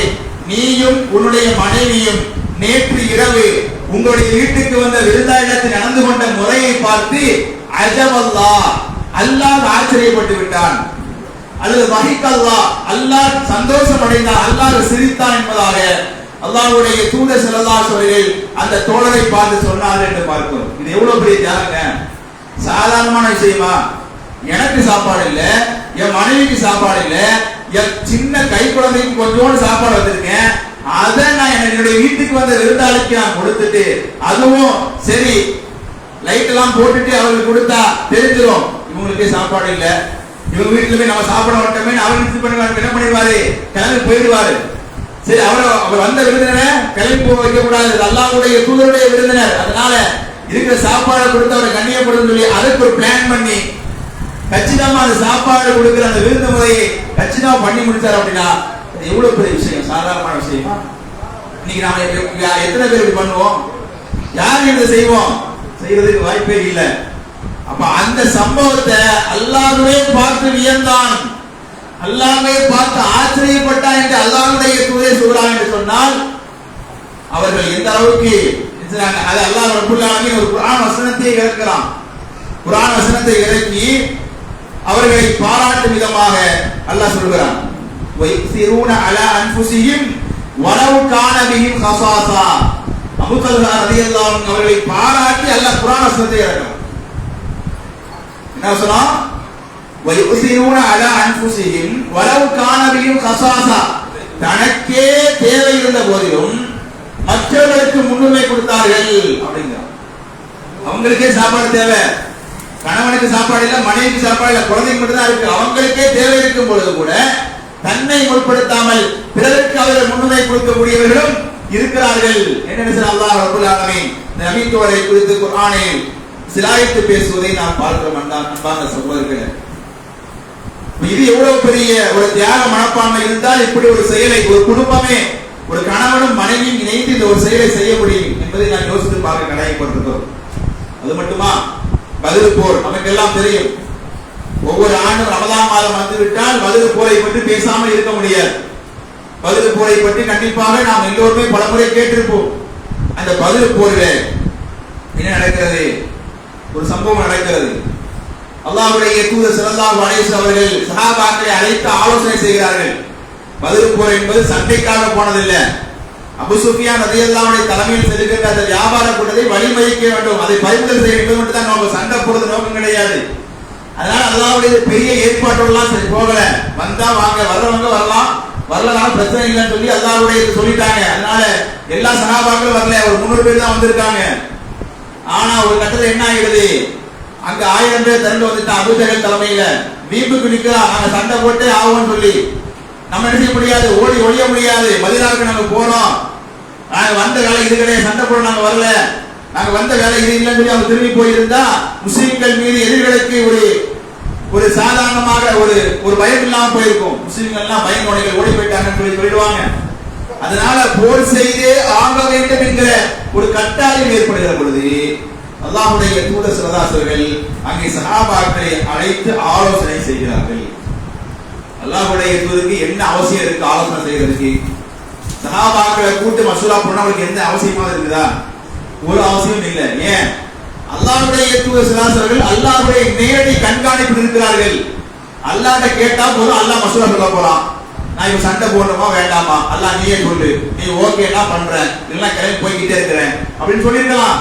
[SPEAKER 2] நீயும் உன்னுடைய மனைவியும் நேற்று இரவு உங்களுடைய வீட்டுக்கு வந்த விருந்தாளிடத்தில் நடந்து கொண்ட முறையை பார்த்து அஜபல்லாஹ், அல்லாஹ் ஆச்சரியப்பட்டு விட்டான், அல்லது வஹிகல்லாஹ், அல்லாஹ் சந்தோஷம் அடைந்தான், அல்லாஹ் சிரித்தான் என்பதாக அல்லாஹ்வுடைய தூதர் ஸல்லல்லாஹு அலைஹி வஸல்லம் அந்த தோழரை பார்த்து சொன்னார்கள் என்று பார்க்கிறோம். இது எவ்வளவு பெரிய தியாகங்க! சாதாரணமான விஷயமா? எனக்கு சாப்பாடு இல்ல, என் மனைவிக்கு சாப்பாடு இல்ல, என் சின்ன கை குழந்தைக்கு கொஞ்சோண்டு சாப்பாடு வச்சிருக்கேன், அதை நான் என்னுடைய வீட்டுக்கு வந்த விருந்தாளிக்கு நான் கொடுத்துட்டு, அதுவும் சரி லைட் எல்லாம் போட்டுட்டு அவருக்கு கொடுத்தா தெரிஞ்சிடும் இவங்களுக்கே சாப்பாடு இல்ல, இவங்க வீட்டுல போய் நம்ம சாப்பிட மாட்டோமே, அவருக்கு பண்ணுவாரு, என்ன பண்ணிடுவாரு, கிளம்பி போயிடுவாரு. சரி, அவர் வந்த விருந்தினரை கிளம்பி போக வைக்க கூடாது, அல்லாஹ்வுடைய தூதருடைய விருந்தினர், அதனால இருக்கிற சாப்பாடை கொடுத்து அவரை கண்ணியப்படுத்த சொல்லி அதுக்கு ஒரு பிளான் பண்ணி கச்சிதமா அந்த சாப்பாடு கொடுக்கிற அந்த விருந்து முறையை கச்சிதமா பண்ணி முடிச்சார். அப்படின்னா அது எவ்வளவு பெரிய விஷயம், சாதாரணமான விஷயமா? இன்னைக்கு நாம எத்தனை பேர் இப்படி பண்ணுவோம்? யாரும் இதை செய்வோம்? செய்யறதுக்கு வாய்ப்பே இல்லை. அப்ப அந்த சம்பவத்தை அல்லாஹ்வே பார்த்து வியந்தான், அல்லாஹ்வே பார்த்து ஆச்சரியப்பட்டான் என்று அல்லாஹ்வுடைய தூதர் சொல்றாங்க என்று சொன்னால் அவர்கள் எந்த அளவுக்கு அது அல்லாஹ் ரப்பல் ஆலமீன் ஒரு குர்ஆன் வசனத்தை இறக்குறான். குர்ஆன் வசனத்தை இறக்கி அவர்களை பாராட்டும் விதமாக அல்லாஹ் சொல்கிறான், வயசிரூன அலா அன்ஃபுஸிஹிம் வலவ் கான பிஹிம் கஸாஸா. அபூ தல்ஹா ரலியல்லாஹு அன்ஹு அவர்களை பாராட்டி அல்லாஹ் குர்ஆன் வசனத்தை இறக்குறான். என்ன சொல்றான்? வயசிரூன அலா அன்ஃபுஸிஹிம் வலவ் கான பிஹிம் கஸாஸா. தனக்கே தேவை இருந்த போதிலும் மற்றவர்களுக்கு முன்னுரிமை கொடுத்தார்கள் அப்படிங்கிறார். அவங்களுக்கே சாப்பாடு தேவை, கணவனுக்கு சாப்பாடு இல்ல, மனைவிக்கு சாப்பாடு இல்ல, குழந்தைக்கு மட்டும் தான் இருக்கு, அவங்களுக்கே தேவை இருக்கும் பொழுது கூட தன்னை முற்படுத்தாமல் பிறருக்கு அவர்கள் முன்னுரிமை கொடுக்கக்கூடியவர்களும் இருக்கிறார்கள். என்ன அல்லாஹ் ரப்பல் ஆலமீன் நபித்துவரை குறித்து குர்ஆனில் சிலாயித்து பேசுவதை நாம் பார்க்கிறோம். அன்பான சகோதரர்களே, இது எவ்வளவு பெரிய ஒரு தியாக மனப்பான்மை இருந்தால் இப்படி ஒரு செயலை ஒரு குடும்பமே, ஒரு கணவனும் மனைவியும் இணைந்து இந்த ஒரு செயலை செய்ய முடியும் என்பதை நான் யோசித்து பார்க்க கடமைப்பட்டிருக்கிறோம். அது மட்டுமா, பத்ர் போர் நமக்கெல்லாம் தெரியும். ஒவ்வொரு ஆண்டும் ரமலான் மாதம் வந்துவிட்டால் பத்ர் போரை பற்றி பேசாமல் இருக்க முடியாது. பத்ர் போரை பற்றி கண்டிப்பாக நாம் எல்லோருமே பலமுறை கேட்டிருப்போம். அந்த பத்ர் போரில் என்ன நடக்கிறது? ஒரு சம்பவம் நடக்கிறது. அல்லாஹ்வுடைய தூதர் ஸல்லல்லாஹு அலைஹி வஸல்லம் அவர்கள் சஹாபாக்களை அழைத்து ஆலோசனை செய்கிறார்கள். பத்ர் போர் என்பது சண்டைக்காக போனதில்லை. அபூ சுஃபியான் ரலியல்லாஹு அன்ஹு தலைமையில் செல்கின்ற அந்த வியாபார கூட்டத்தை வழிமறிக்க வேண்டும், அதை பறிமுதல் செய்ய வேண்டும் என்று தான் நம்ம சண்டை போடுறது நோக்கம் கிடையாது. அதனால அல்லாஹ்வுடைய பெரிய ஏற்பாட்டெல்லாம் சரி போகல, வந்தா வாங்க, வர்றவங்க வரலாம், வரலனால பிரச்சனை இல்லைன்னு சொல்லி அல்லாஹ்வுடைய சொல்லிட்டாங்க. அதனால எல்லா சஹாபாக்களும் வரல, ஒரு 300 பேர் தான் வந்திருக்காங்க. ஆனா ஒரு கட்டத்துல என்ன ஆயிடுது, அங்க 1000 பேர் திரண்டு வந்துட்டான் அபூ ஜஹல் தலைமையில. வீம்புக்கு நிக்கிறான், நாங்க சண்டை போட்டு ஆகும்னு சொல்லி. நம்ம என்ன செய்ய முடியாது, ஓடி ஒழிய முடியாது. மதீனாவுக்கு நாங்க போறோம், நாங்க வந்த வேலை இது கிடையாது, சண்டை போட நாங்க வரல, நாங்க வந்த வேலை இது இல்லைன்னு சொல்லி அவங்க திரும்பி போயிருந்தா முஸ்லிம்கள் மீது எதிரிகளுக்கு ஒரு சாதாரணமாக ஒரு பயம் இல்லாம போயிருக்கும். முஸ்லிம்கள் பயங்கொடைகள் ஓடி போயிட்டாங்கன்னு சொல்லி சொல்லிடுவாங்க. அதனால போர் செய்து ஆக வேண்டும் என்கிற ஒரு கட்டாயம் ஏற்படுகிற பொழுது அல்லாஹ்வுடைய தூதர் ஸல்லல்லாஹு அலைஹி வஸல்லம் அங்கே சஹாபாக்களை அழைத்து ஆலோசனை செய்கிறார்கள். அல்லாஹ்வுடைய தூதருக்கு என்ன அவசியம் இருக்கு ஆலோசனை செய்யறதுக்கு? சஹாபாக்களை கூட்டு மசூரா பண்ணவங்களுக்கு எந்த அவசியமா இருக்குதா? ஒரு அவசியம் இல்லை. ஏன்? அல்லாஹ்வுடைய தூதர் ஸல்லல்லாஹு அலைஹி வஸல்லம் அல்லாஹ்வுடைய நேரடி கண்காணிப்பில் இருக்கிறார்கள். அல்லாஹ்ட்ட கேட்டா போதும், அல்லாஹ் மசூரா சொல்ல போறான். நான் இப்ப சண்டை போடணுமா வேண்டாமா, அல்லாஹ் நீயே சொல்லு, நீ ஓகேனா பண்றேன், இல்லைன்னா கிளம்பி போய்கிட்டே இருக்கிறேன் அப்படின்னு சொல்லிருக்கலாம்.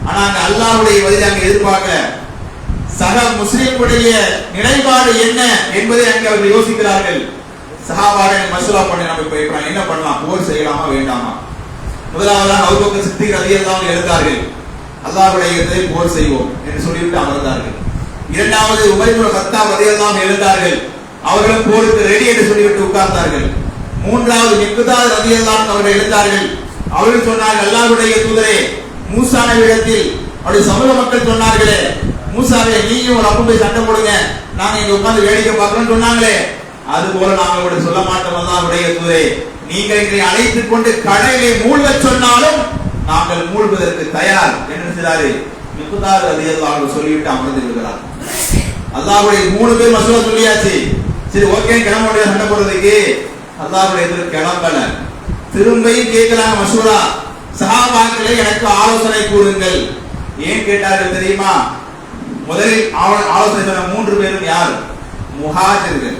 [SPEAKER 2] ஆனா அங்க அல்லாஹ்வுடைய பதிலை அங்க எதிர்பார்க்க, சக முஸ்லிம்களுடைய நிலைப்பாடு என்ன என்பதை அங்கே அவர்கள் யோசிக்கிறார்கள். சஹாபாக்கள் மசூரா பண்ணி நம்ம இப்ப என்ன பண்ணலாம், போர் செய்யலாமா வேண்டாமா? முதலாவதாக அபூபக்கர் சித்திக் ரலியல்லாஹு அன்ஹு எழுந்தார்கள், அல்லாஹ்வுடைய இடத்திலே போர் செய்வோம் என்று சொல்லிவிட்டு அமர்ந்தார்கள். இரண்டாவது உமர் இப்னு கத்தாப் ரலியல்லாஹு அன்ஹு எழுந்தார்கள், அவர்களும் போருக்கு ரெடி என்று சொல்லிவிட்டு உட்கார்ந்தார்கள். மூன்றாவது மிக்தாத் ரலியல்லாஹு அன்ஹு அவர்கள் எழுந்தார்கள், அவர்கள் சொன்னார்கள், அல்லாஹ்வுடைய தூதரே, மூசா நபியிடத்தில் அவருடைய சமூக மக்கள் சொன்னார்களே, மூசாவே நீயும் ஒரு அப்பம் போய் சண்டை போடுங்க, நாங்க இங்க உட்கார்ந்து வேடிக்கை பார்க்கணும்னு சொன்னாங்களே, அது போல நாங்க உங்களுக்கு சொல்ல மாட்டோம் அல்லாஹ்வுடைய தூதரே, நீங்கள் எங்களை அழைத்துக் கொண்டு கடலிலே மூழ்க சொன்னாலும் நாங்கள் மூழ்குவதற்கு தயார் என்று சொல்றாரு. மிக்தாத் ரலியல்லாஹு அன்ஹு சொல்லிவிட்டு அமர்ந்து விடுகிறார். அல்லாஹ்வுடைய 3 பேர் மசூரா சொல்லியாச்சு, சரி ஓகே கிளம்ப சண்டை போடுறதுக்கு. அல்லாஹ்வுடைய தூதர் கிளம்பல, திரும்பியும் கேட்கிறாங்க மசூரா, சஹாபாக்களை எனக்கு ஆலோசனை கூறுங்கள். ஏன் கேட்டார்கள் தெரியுமா? முதலில் ஆலோசனை சொன்ன 3 பேரும் யார்? முஹாஜிர்கள்.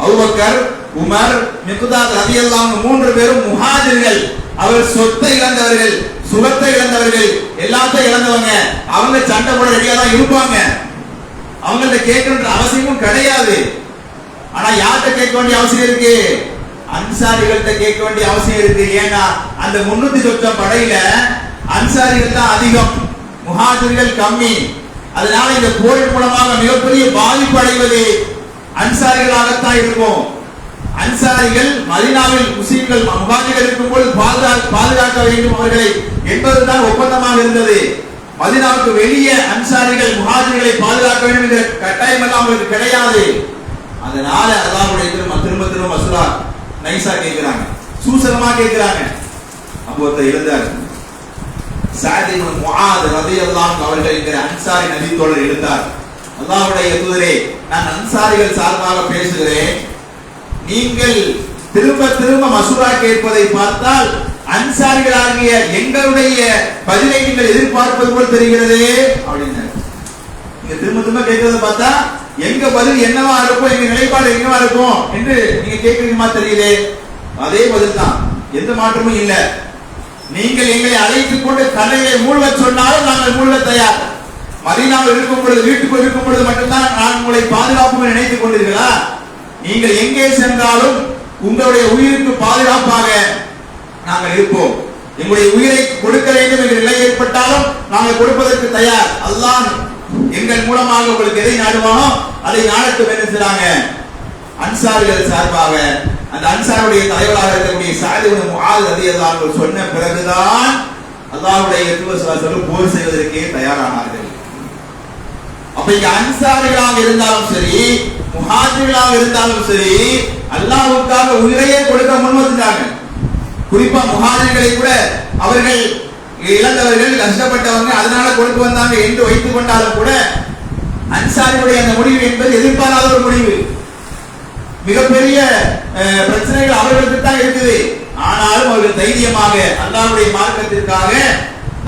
[SPEAKER 2] அபூபக்கர், உமர், மிக்தாத் ரலியல்லாஹு அன்ஹு 3 பேரும் முஹாஜிர்கள். அவர் சொத்தை இழந்தவர்கள், சுகத்தை இழந்தவர்கள், எல்லாத்தையும் இழந்தவங்க. அவங்க சண்டை போட ரெடியா தான் இருப்பாங்க, அவங்கள்ட்ட கேட்கணுன்ற அவசியமும் கிடையாது. ஆனா யார்கிட்ட கேட்க வேண்டிய அவசியம் இருக்கு? அன்சாரிகள்கிட்ட கேட்க வேண்டிய அவசியம் இருக்கு. ஏன்னா அந்த 300 சொச்சம் படையில அன்சாரிகள் தான் அதிகம், முஹாஜிர்கள் கம்மி. அதனால இந்த போரின் மூலமாக மிகப்பெரிய பாதிப்பு அடைவது அன்சாரிகளாகத்தான் இருக்கும். அன்சாரிகள் மதீனாவில் முஸ்லிம்கள் முஹாஜிர்கள் இருக்கும்போது பாதுகாக்க வேண்டும் அவர்களை என்பதுதான் ஒப்பந்தமாக இருந்தது. மதீனாவுக்கு வெளியே அன்சாரிகள் முஹாஜிர்களை பாதுகாக்க வேண்டும் என்ற கட்டாயம் எல்லாம் அவங்களுக்கு கிடையாது. அதனால அல்லாஹ்வுடைய திரும்ப மசூரா நைசா கேட்கிறாங்க, சூசகமா கேட்கிறாங்க. அப்போ ஒருத்தர் இருந்தார், சஅத் இப்னு முஆத் ரலியல்லாஹு அன்ஹு அவர்கள் என்கிற அன்சாரி நபி தோழர் இருந்தார். அல்லாஹ்வுடைய தூதரே, நான் அன்சாரிகள் சார்பாக பேசுகிறேன், நீங்கள் திரும்ப மசூரா கேட்பதை பார்த்தால் அன்சாரிகளாகிய எங்களுடைய பதிலை நீங்கள் எதிர்பார்ப்பது போல் தெரிகிறது அப்படின்னு. நீங்க திரும்ப கேட்கறத பார்த்தா எங்க பதில் என்னவா இருக்கும், எங்க நிலைப்பாடு என்னவா இருக்கும் என்று நீங்க கேட்கிறீங்க தெரியுதே. அதே பதில் தான், எந்த மாற்றமும் இல்ல. நீங்கள் எங்களை அழைத்துக் கொண்டு கடலிலே மூழ்க சொன்னாலும் நாங்கள் மூழ்க தயார். மதீனாவில் இருக்கும் பொழுது, வீட்டுக்குள் இருக்கும் பொழுது மட்டும்தான் நான் உங்களை பாதுகாப்பு நினைத்துக் கொண்டீர்களா? நீங்கள் எங்கே சென்றாலும் உங்களுடைய உயிருக்கு பாதுகாப்பாக நாங்கள் இருப்போம். எங்களுடைய உயிரை கொடுக்க வேண்டும் என்ற நிலை ஏற்பட்டாலும் நாங்கள் கொடுப்பதற்கு தயார். அல்லாஹ் எங்கள் மூலமாக உங்களுக்கு எதை நாடுவானோ அதை நாடட்டும் என்று சொல்றாங்க. அன்சாரிகள் சார்பாக அந்த அன்சாருடைய தலைவராக இருக்கக்கூடிய சஅத் இப்னு முஆத் ரலியல்லாஹு அன்ஹு சொன்ன பிறகுதான் அல்லாஹ்வுடைய தூதர் ஸல்லல்லாஹு அலைஹி வஸல்லம் போர் செய்வதற்கே தயாரானார்கள். அப்ப இங்க அன்சாரிகளாக இருந்தாலும் சரி, முஹாஜிர்களாக இருந்தாலும் சரி, அல்லாஹ்வுக்காக உயிரையே கொடுக்க முன்வந்தாங்க. குறிப்பா முஹாஜிர்களை கூட அவர்கள் இழந்தவர்கள், கஷ்டப்பட்டவங்க, அதனால கொடுத்து வந்தாங்க என்று வைத்துக் கொண்டாலும் கூட அன்சாரியுடைய அந்த முடிவு என்பது எதிர்பாராத ஒரு முடிவு. மிகப்பெரிய பிரச்சனைகள் அவர்களுக்கு தான் இருக்குது. ஆனாலும் அவர்கள் தைரியமாக அல்லாஹ்வுடைய மார்க்கத்திற்காக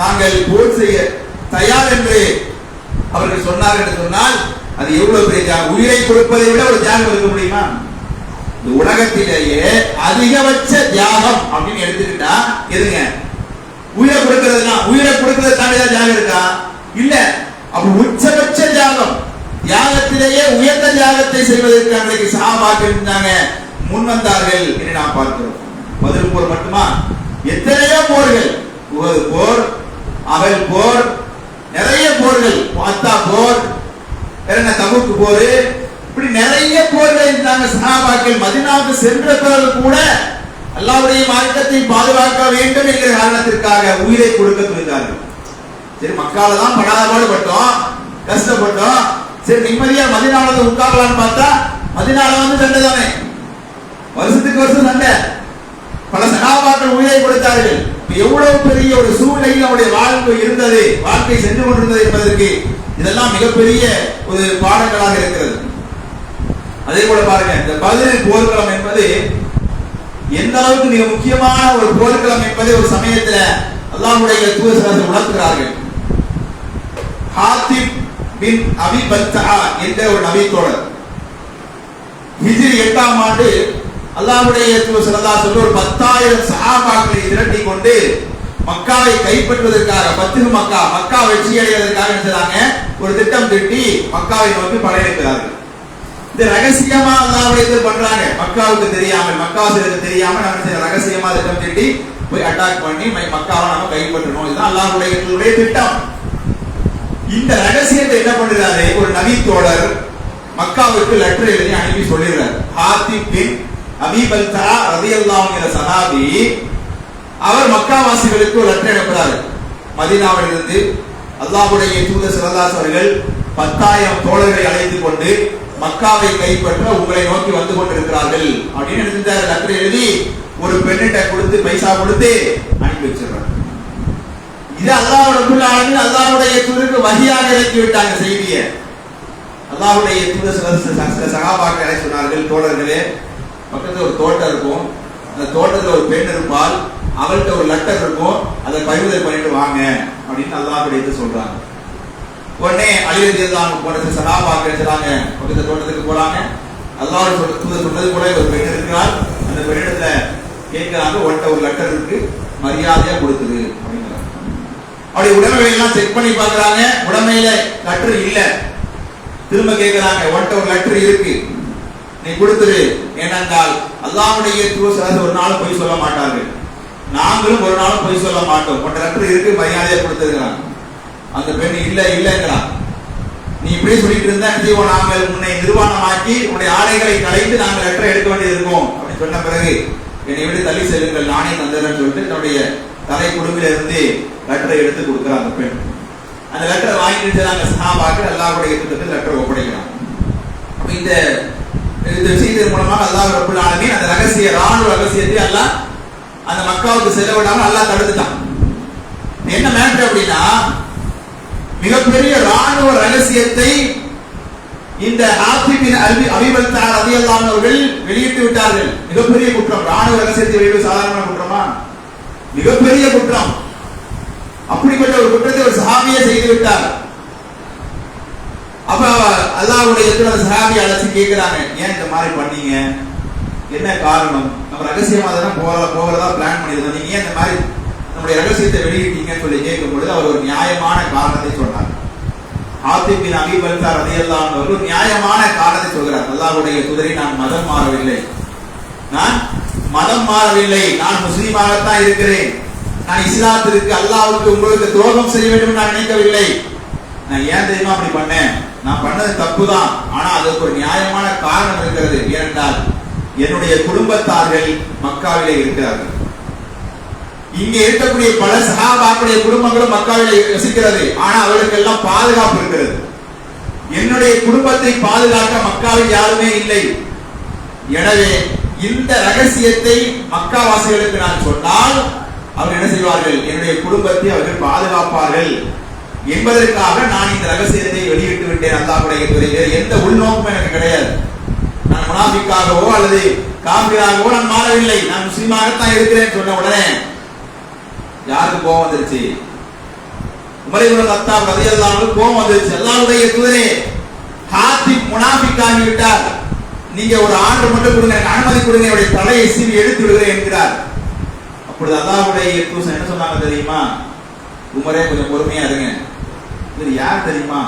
[SPEAKER 2] நாங்கள் போர் செய்ய தயார் என்று அவர்கள் சொன்னார்கள் என்று சொன்னால் அது எவ்வளவு பெரிய தியாகம். உயிரை கொடுப்பதை விட ஒரு தியாகம் இருக்க முடியுமா? இந்த உலகத்திலேயே அதிகபட்ச தியாகம் அப்படின்னு எடுத்துக்கிட்டா எதுங்க? உயிரை கொடுக்கிறதுனா உயிரை கொடுக்கிறது தாண்டி தியாகம் இருக்கா? இல்ல. அப்ப உச்சபட்ச தியாகம், தியாகத்திலேயே உயர்ந்த தியாகத்தை செய்வதற்கு அன்றைக்கு சஹாபாக்கள் இருந்தாங்க, முன் வந்தார்கள் என்று நாம் பார்க்கிறோம். பதில் போர் மட்டுமா? எத்தனையோ போர்கள், உஹது போர், அகல் போர், நிறைய போர்கள், வாத்தா போர், தபூக் போர், இப்படி நிறைய போர்கள் இருந்தாங்க சஹாபாக்கள். மதீனாவுக்கு சென்ற பிறகு கூட அல்லாஹ்வுடைய மார்க்கத்தை பாதுகாக்க வேண்டும் என்கிற காரணத்திற்காக உயிரை கொடுக்க துணிந்தார்கள். சரி, மக்கால தான் படாதபாடு பட்டோம், கஷ்டப்பட்டோம், சரி நிம்மதியா மதீனாவுல உட்காரலாம்னு பார்த்தா மதீனால வந்து சண்டை தானே, வருஷத்துக்கு வருஷம் சண்டை. பல சகாபாக்கள் உயிரை கொடுத்தார்கள். எவ்வளவு பெரிய ஒரு சூழ்நிலையில் அவருடைய வாழ்க்கை இருந்தது, வாழ்க்கை சென்று கொண்டிருந்தது என்பதற்கு இதெல்லாம் மிகப்பெரிய ஒரு பாடங்களாக இருக்கிறது. அதே போல பாருங்க, இந்த பத்ர் போர்க்களம் என்பது எந்த அளவுக்கு மிக முக்கியமான ஒரு போர்க்களம் என்பதை ஒரு சமயத்துல அல்லாஹ்வுடைய தூதர் ஸல்லல்லாஹு உணர்த்துகிறார்கள். ஹாத்திப் பின் அபி பல்தா என்ற ஒரு நபி தோழர் ஹிஜ்ரி 8ஆம் ஆண்டு அல்லாஹ்வுடைய தூதர் ஸல்லல்லாஹு அலைஹி வஸல்லம் ஒரு 10,000 சஹாபாக்களை திரட்டி கொண்டு மக்காவை கைப்பற்றுவதற்காக, பத்ரு மக்கா, மக்கா வெற்றி அடைவதற்காக நினைச்சாங்க, ஒரு திட்டம் திட்டி மக்காவை நோக்கி படையெடுக்கிறார்கள். இந்த ரகசியமா அல்லாஹ்வுடைய தூதர் பண்றாங்க, மக்காவுக்கு தெரியாமல், மக்காவுக்கு தெரியாமல் நம்ம ரகசியமா திட்டம் திட்டி போய் அட்டாக் பண்ணி மக்காவை நாம கைப்பற்றணும். இதுதான் அல்லாஹ்வுடைய திட்டம். இந்த ரகசியத்தை என்ன பண்றாரு? ஒரு நபி தோழர் மக்காவுக்கு லெட்டர் எழுதி அனுப்பி சொல்லிடுறார். ஹாத்திப் பின் அபி பல்தா ரலியல்லாஹு அன்ஹு சஹாபி, அவர் மக்காவாசிகளுக்கு ஒரு லெட்டர் அனுப்புறாரு. மதீனாவில் இருந்து அல்லாஹ்வுடைய தூதர் ஸல்லல்லாஹு அலைஹி அவர்கள் 10,000 தோழர்களை அழைத்துக் கொண்டு மக்காவை கைப்பற்ற உங்களை நோக்கி வந்து கொண்டிருக்கிறார்கள் அப்படின்னு எழுதிட்டாரு. லெட்டர் எழுதி ஒரு பெண்ணிட்ட கொடுத்து, பைசா கொடுத்து அனுப்பி வச்சிருக்காங்க. இது அல்லாஹ் ரப்பல் ஆலமீன் அல்லாஹ்வுடைய தூதருக்கு வஹியாக இறக்கி விட்டாங்க செய்தியை. அல்லாஹ்வுடைய தூதர் சில சஹாபாக்களை சொன்னார்கள், தோழர்களே, பக்கத்துல ஒரு தோட்டம் இருக்கும், அந்த தோட்டத்துல ஒரு பெண் இருப்பால், அவள்கிட்ட ஒரு லெட்டர் இருக்கும், அதை பறிமுதல் பண்ணிட்டு வாங்க அப்படின்னு அல்லாஹ்வுடைய சொல்றாங்க. உடனே அலி ரலியல்லாஹு அன்ஹு போன்ற சஹாபாக்கள் சொல்றாங்க, பக்கத்து தோட்டத்துக்கு போறாங்க. அல்லாஹ்வுடைய தூதர் சொன்னது போல ஒரு பெண் இருக்கிறாள், அந்த பெண்ணிடத்துல கேட்கிறாங்க, உன்கிட்ட ஒரு லெட்டர் இருக்கு, மரியாதையா கொடுத்துரு அப்படிங்கிறாங்க. அவருடைய உடைமைகளை எல்லாம் செக் பண்ணி பாக்குறாங்க, உடைமையில லெட்டர் இல்ல. திரும்ப கேட்கிறாங்க, உன்கிட்ட ஒரு லெட்டர் இருக்கு, நீ கொடுத்துரு. ஏனென்றால் அல்லாஹ்வுடைய தூதர் ஒரு நாளும் பொய் சொல்ல மாட்டார்கள், நாங்களும் ஒரு நாளும் பொய் சொல்ல மாட்டோம். உன்கிட்ட லெட்டர் இருக்கு, மரியாதையா கொடுத்துருக்கிறாங்க. அந்த பெண் இல்ல இல்லங்கிறான். நீ இப்படி சொல்லிட்டு இருந்தா ஜீவன் நாங்கள் உன்னை நிர்வாணமாக்கி உன்னுடைய ஆடைகளை கலைத்து நாங்கள் லெட்டரை எடுக்க வேண்டியது இருக்கும் அப்படின்னு சொன்ன பிறகு என்னை விட்டு தள்ளி செல்லுங்கள், நானே தந்துடுறேன்னு சொல்லிட்டு தன்னுடைய தலை குடும்பில இருந்து லெட்டரை எடுத்து கொடுக்குறான் அந்த பெண். அந்த லெட்டரை வாங்கிட்டு நாங்கள் சஹாபாக்கள் அல்லாஹ்வுடைய திட்டத்தில் லெட்டரை ஒப்படைக்கிறான். அப்ப இந்த விஷயத்தின் மூலமாக அல்லாஹ் ரப்பல் ஆலமீன் அந்த ரகசிய ராணுவ ரகசியத்தை அல்லாஹ் அந்த மக்காவுக்கு செல்ல விடாமல் அல்லாஹ் தடுத்துட்டான். என்ன மேட்டர் அப்படின்னா, மிகப்பெரிய ராணுவ ரகசியத்தை இந்த ஹாத்திப் பின் அபி பல்தா ரலியல்லாஹு அன்ஹு அவர்கள் வெளியிட்டு விட்டார்கள். மிகப்பெரிய குற்றம். ராணுவ ரகசியத்தை வெளியிடுவது சாதாரண குற்றமா? மிகப்பெரிய குற்றம். அப்படிப்பட்ட ஒரு குற்றத்தை ஒரு சஹாபியே செய்து விட்டார். அப்ப அல்லாஹ்வுடைய சஹாபி அழைச்சு கேட்கிறாங்க, ஏன் இந்த மாதிரி பண்ணீங்க, என்ன காரணம்? நம்ம ரகசியமா தானே போகிறதா பிளான் பண்ணிருந்தோம், நீங்க ஏன் இந்த மாதிரி நம்முடைய ரகசியத்தை வெளியிட்டீங்கன்னு சொல்லி கேட்கும் பொழுது அவர் ஒரு நியாயமான காரணத்தை சொன்னார். ஹாத்திப் பின் அபி பல்தா ரலியல்லாஹு அன்ஹு ஒரு நியாயமான காரணத்தை சொல்கிறார். அல்லாஹ்வுடைய தூதரை, நான் மதம் மாறவில்லை, நான் மதம் மாறவில்லை, நான் முஸ்லீமாகத்தான் இருக்கிறேன். நான் இஸ்லாத்திற்கு, அல்லாஹ்வுக்கு, உங்களுக்கு துரோகம் செய்ய வேண்டும் நான் நினைக்கவில்லை. நான் ஏன் தெரியுமா அப்படி பண்ணேன்? நான் பண்ணது தப்புதான், ஆனா அதுக்கு ஒரு நியாயமான காரணம் இருக்கிறது. ஏனென்றால் என்னுடைய குடும்பத்தார்கள் மக்காவிலே இருக்கிறார்கள். இங்கே இருக்கக்கூடிய பல சஹாபாக்களுடைய குடும்பங்களும் மக்காவிலே வசிக்கிறது. ஆனா அவர்களுக்கு எல்லாம் பாதுகாப்பு இருக்கிறது. என்னுடைய குடும்பத்தை பாதுகாக்க மக்காவில் யாருமே இல்லை. எனவே இந்த ரகசியத்தை மக்காவாசிகளுக்கு நான் சொன்னால் அவர்கள் என்ன செய்வார்கள்? என்னுடைய குடும்பத்தை அவர்கள் பாதுகாப்பார்கள் என்பதற்காக நான் இந்த ரகசியத்தை வெளியிட்டு விட்டேன். அல்லாஹ்வுடைய வேறு எந்த உள்நோக்கமும் எனக்கு கிடையாது. நான் முனாஃபிக்காகவோ அல்லது காபிராகவோ நான் மாறவில்லை. நான் முஸ்லிமாகத்தான் இருக்கிறேன் சொன்ன உடனே யாருக்கு கோபம் வந்துருச்சு? உமர் இப்னு கத்தாப் ரலியல்லாஹு அன்ஹு கோபம் வந்துருச்சு. அல்லாஹ்வுடைய தூதரே, ஹாத்திப் முனாஃபிக்காகி விட்டார், நீங்க ஒரு ஆண்டு மட்டும் கொடுங்க, எனக்கு அனுமதி கொடுங்க, என்னுடைய தலையை சீவி எடுத்து விடுகிறேன் என்கிறார். அப்பொழுது அல்லாஹ்வுடைய தூதர் என்ன சொன்னாங்க தெரியுமா? உமரே கொஞ்சம் பொறுமையா இருங்க, இது யார் தெரியுமா?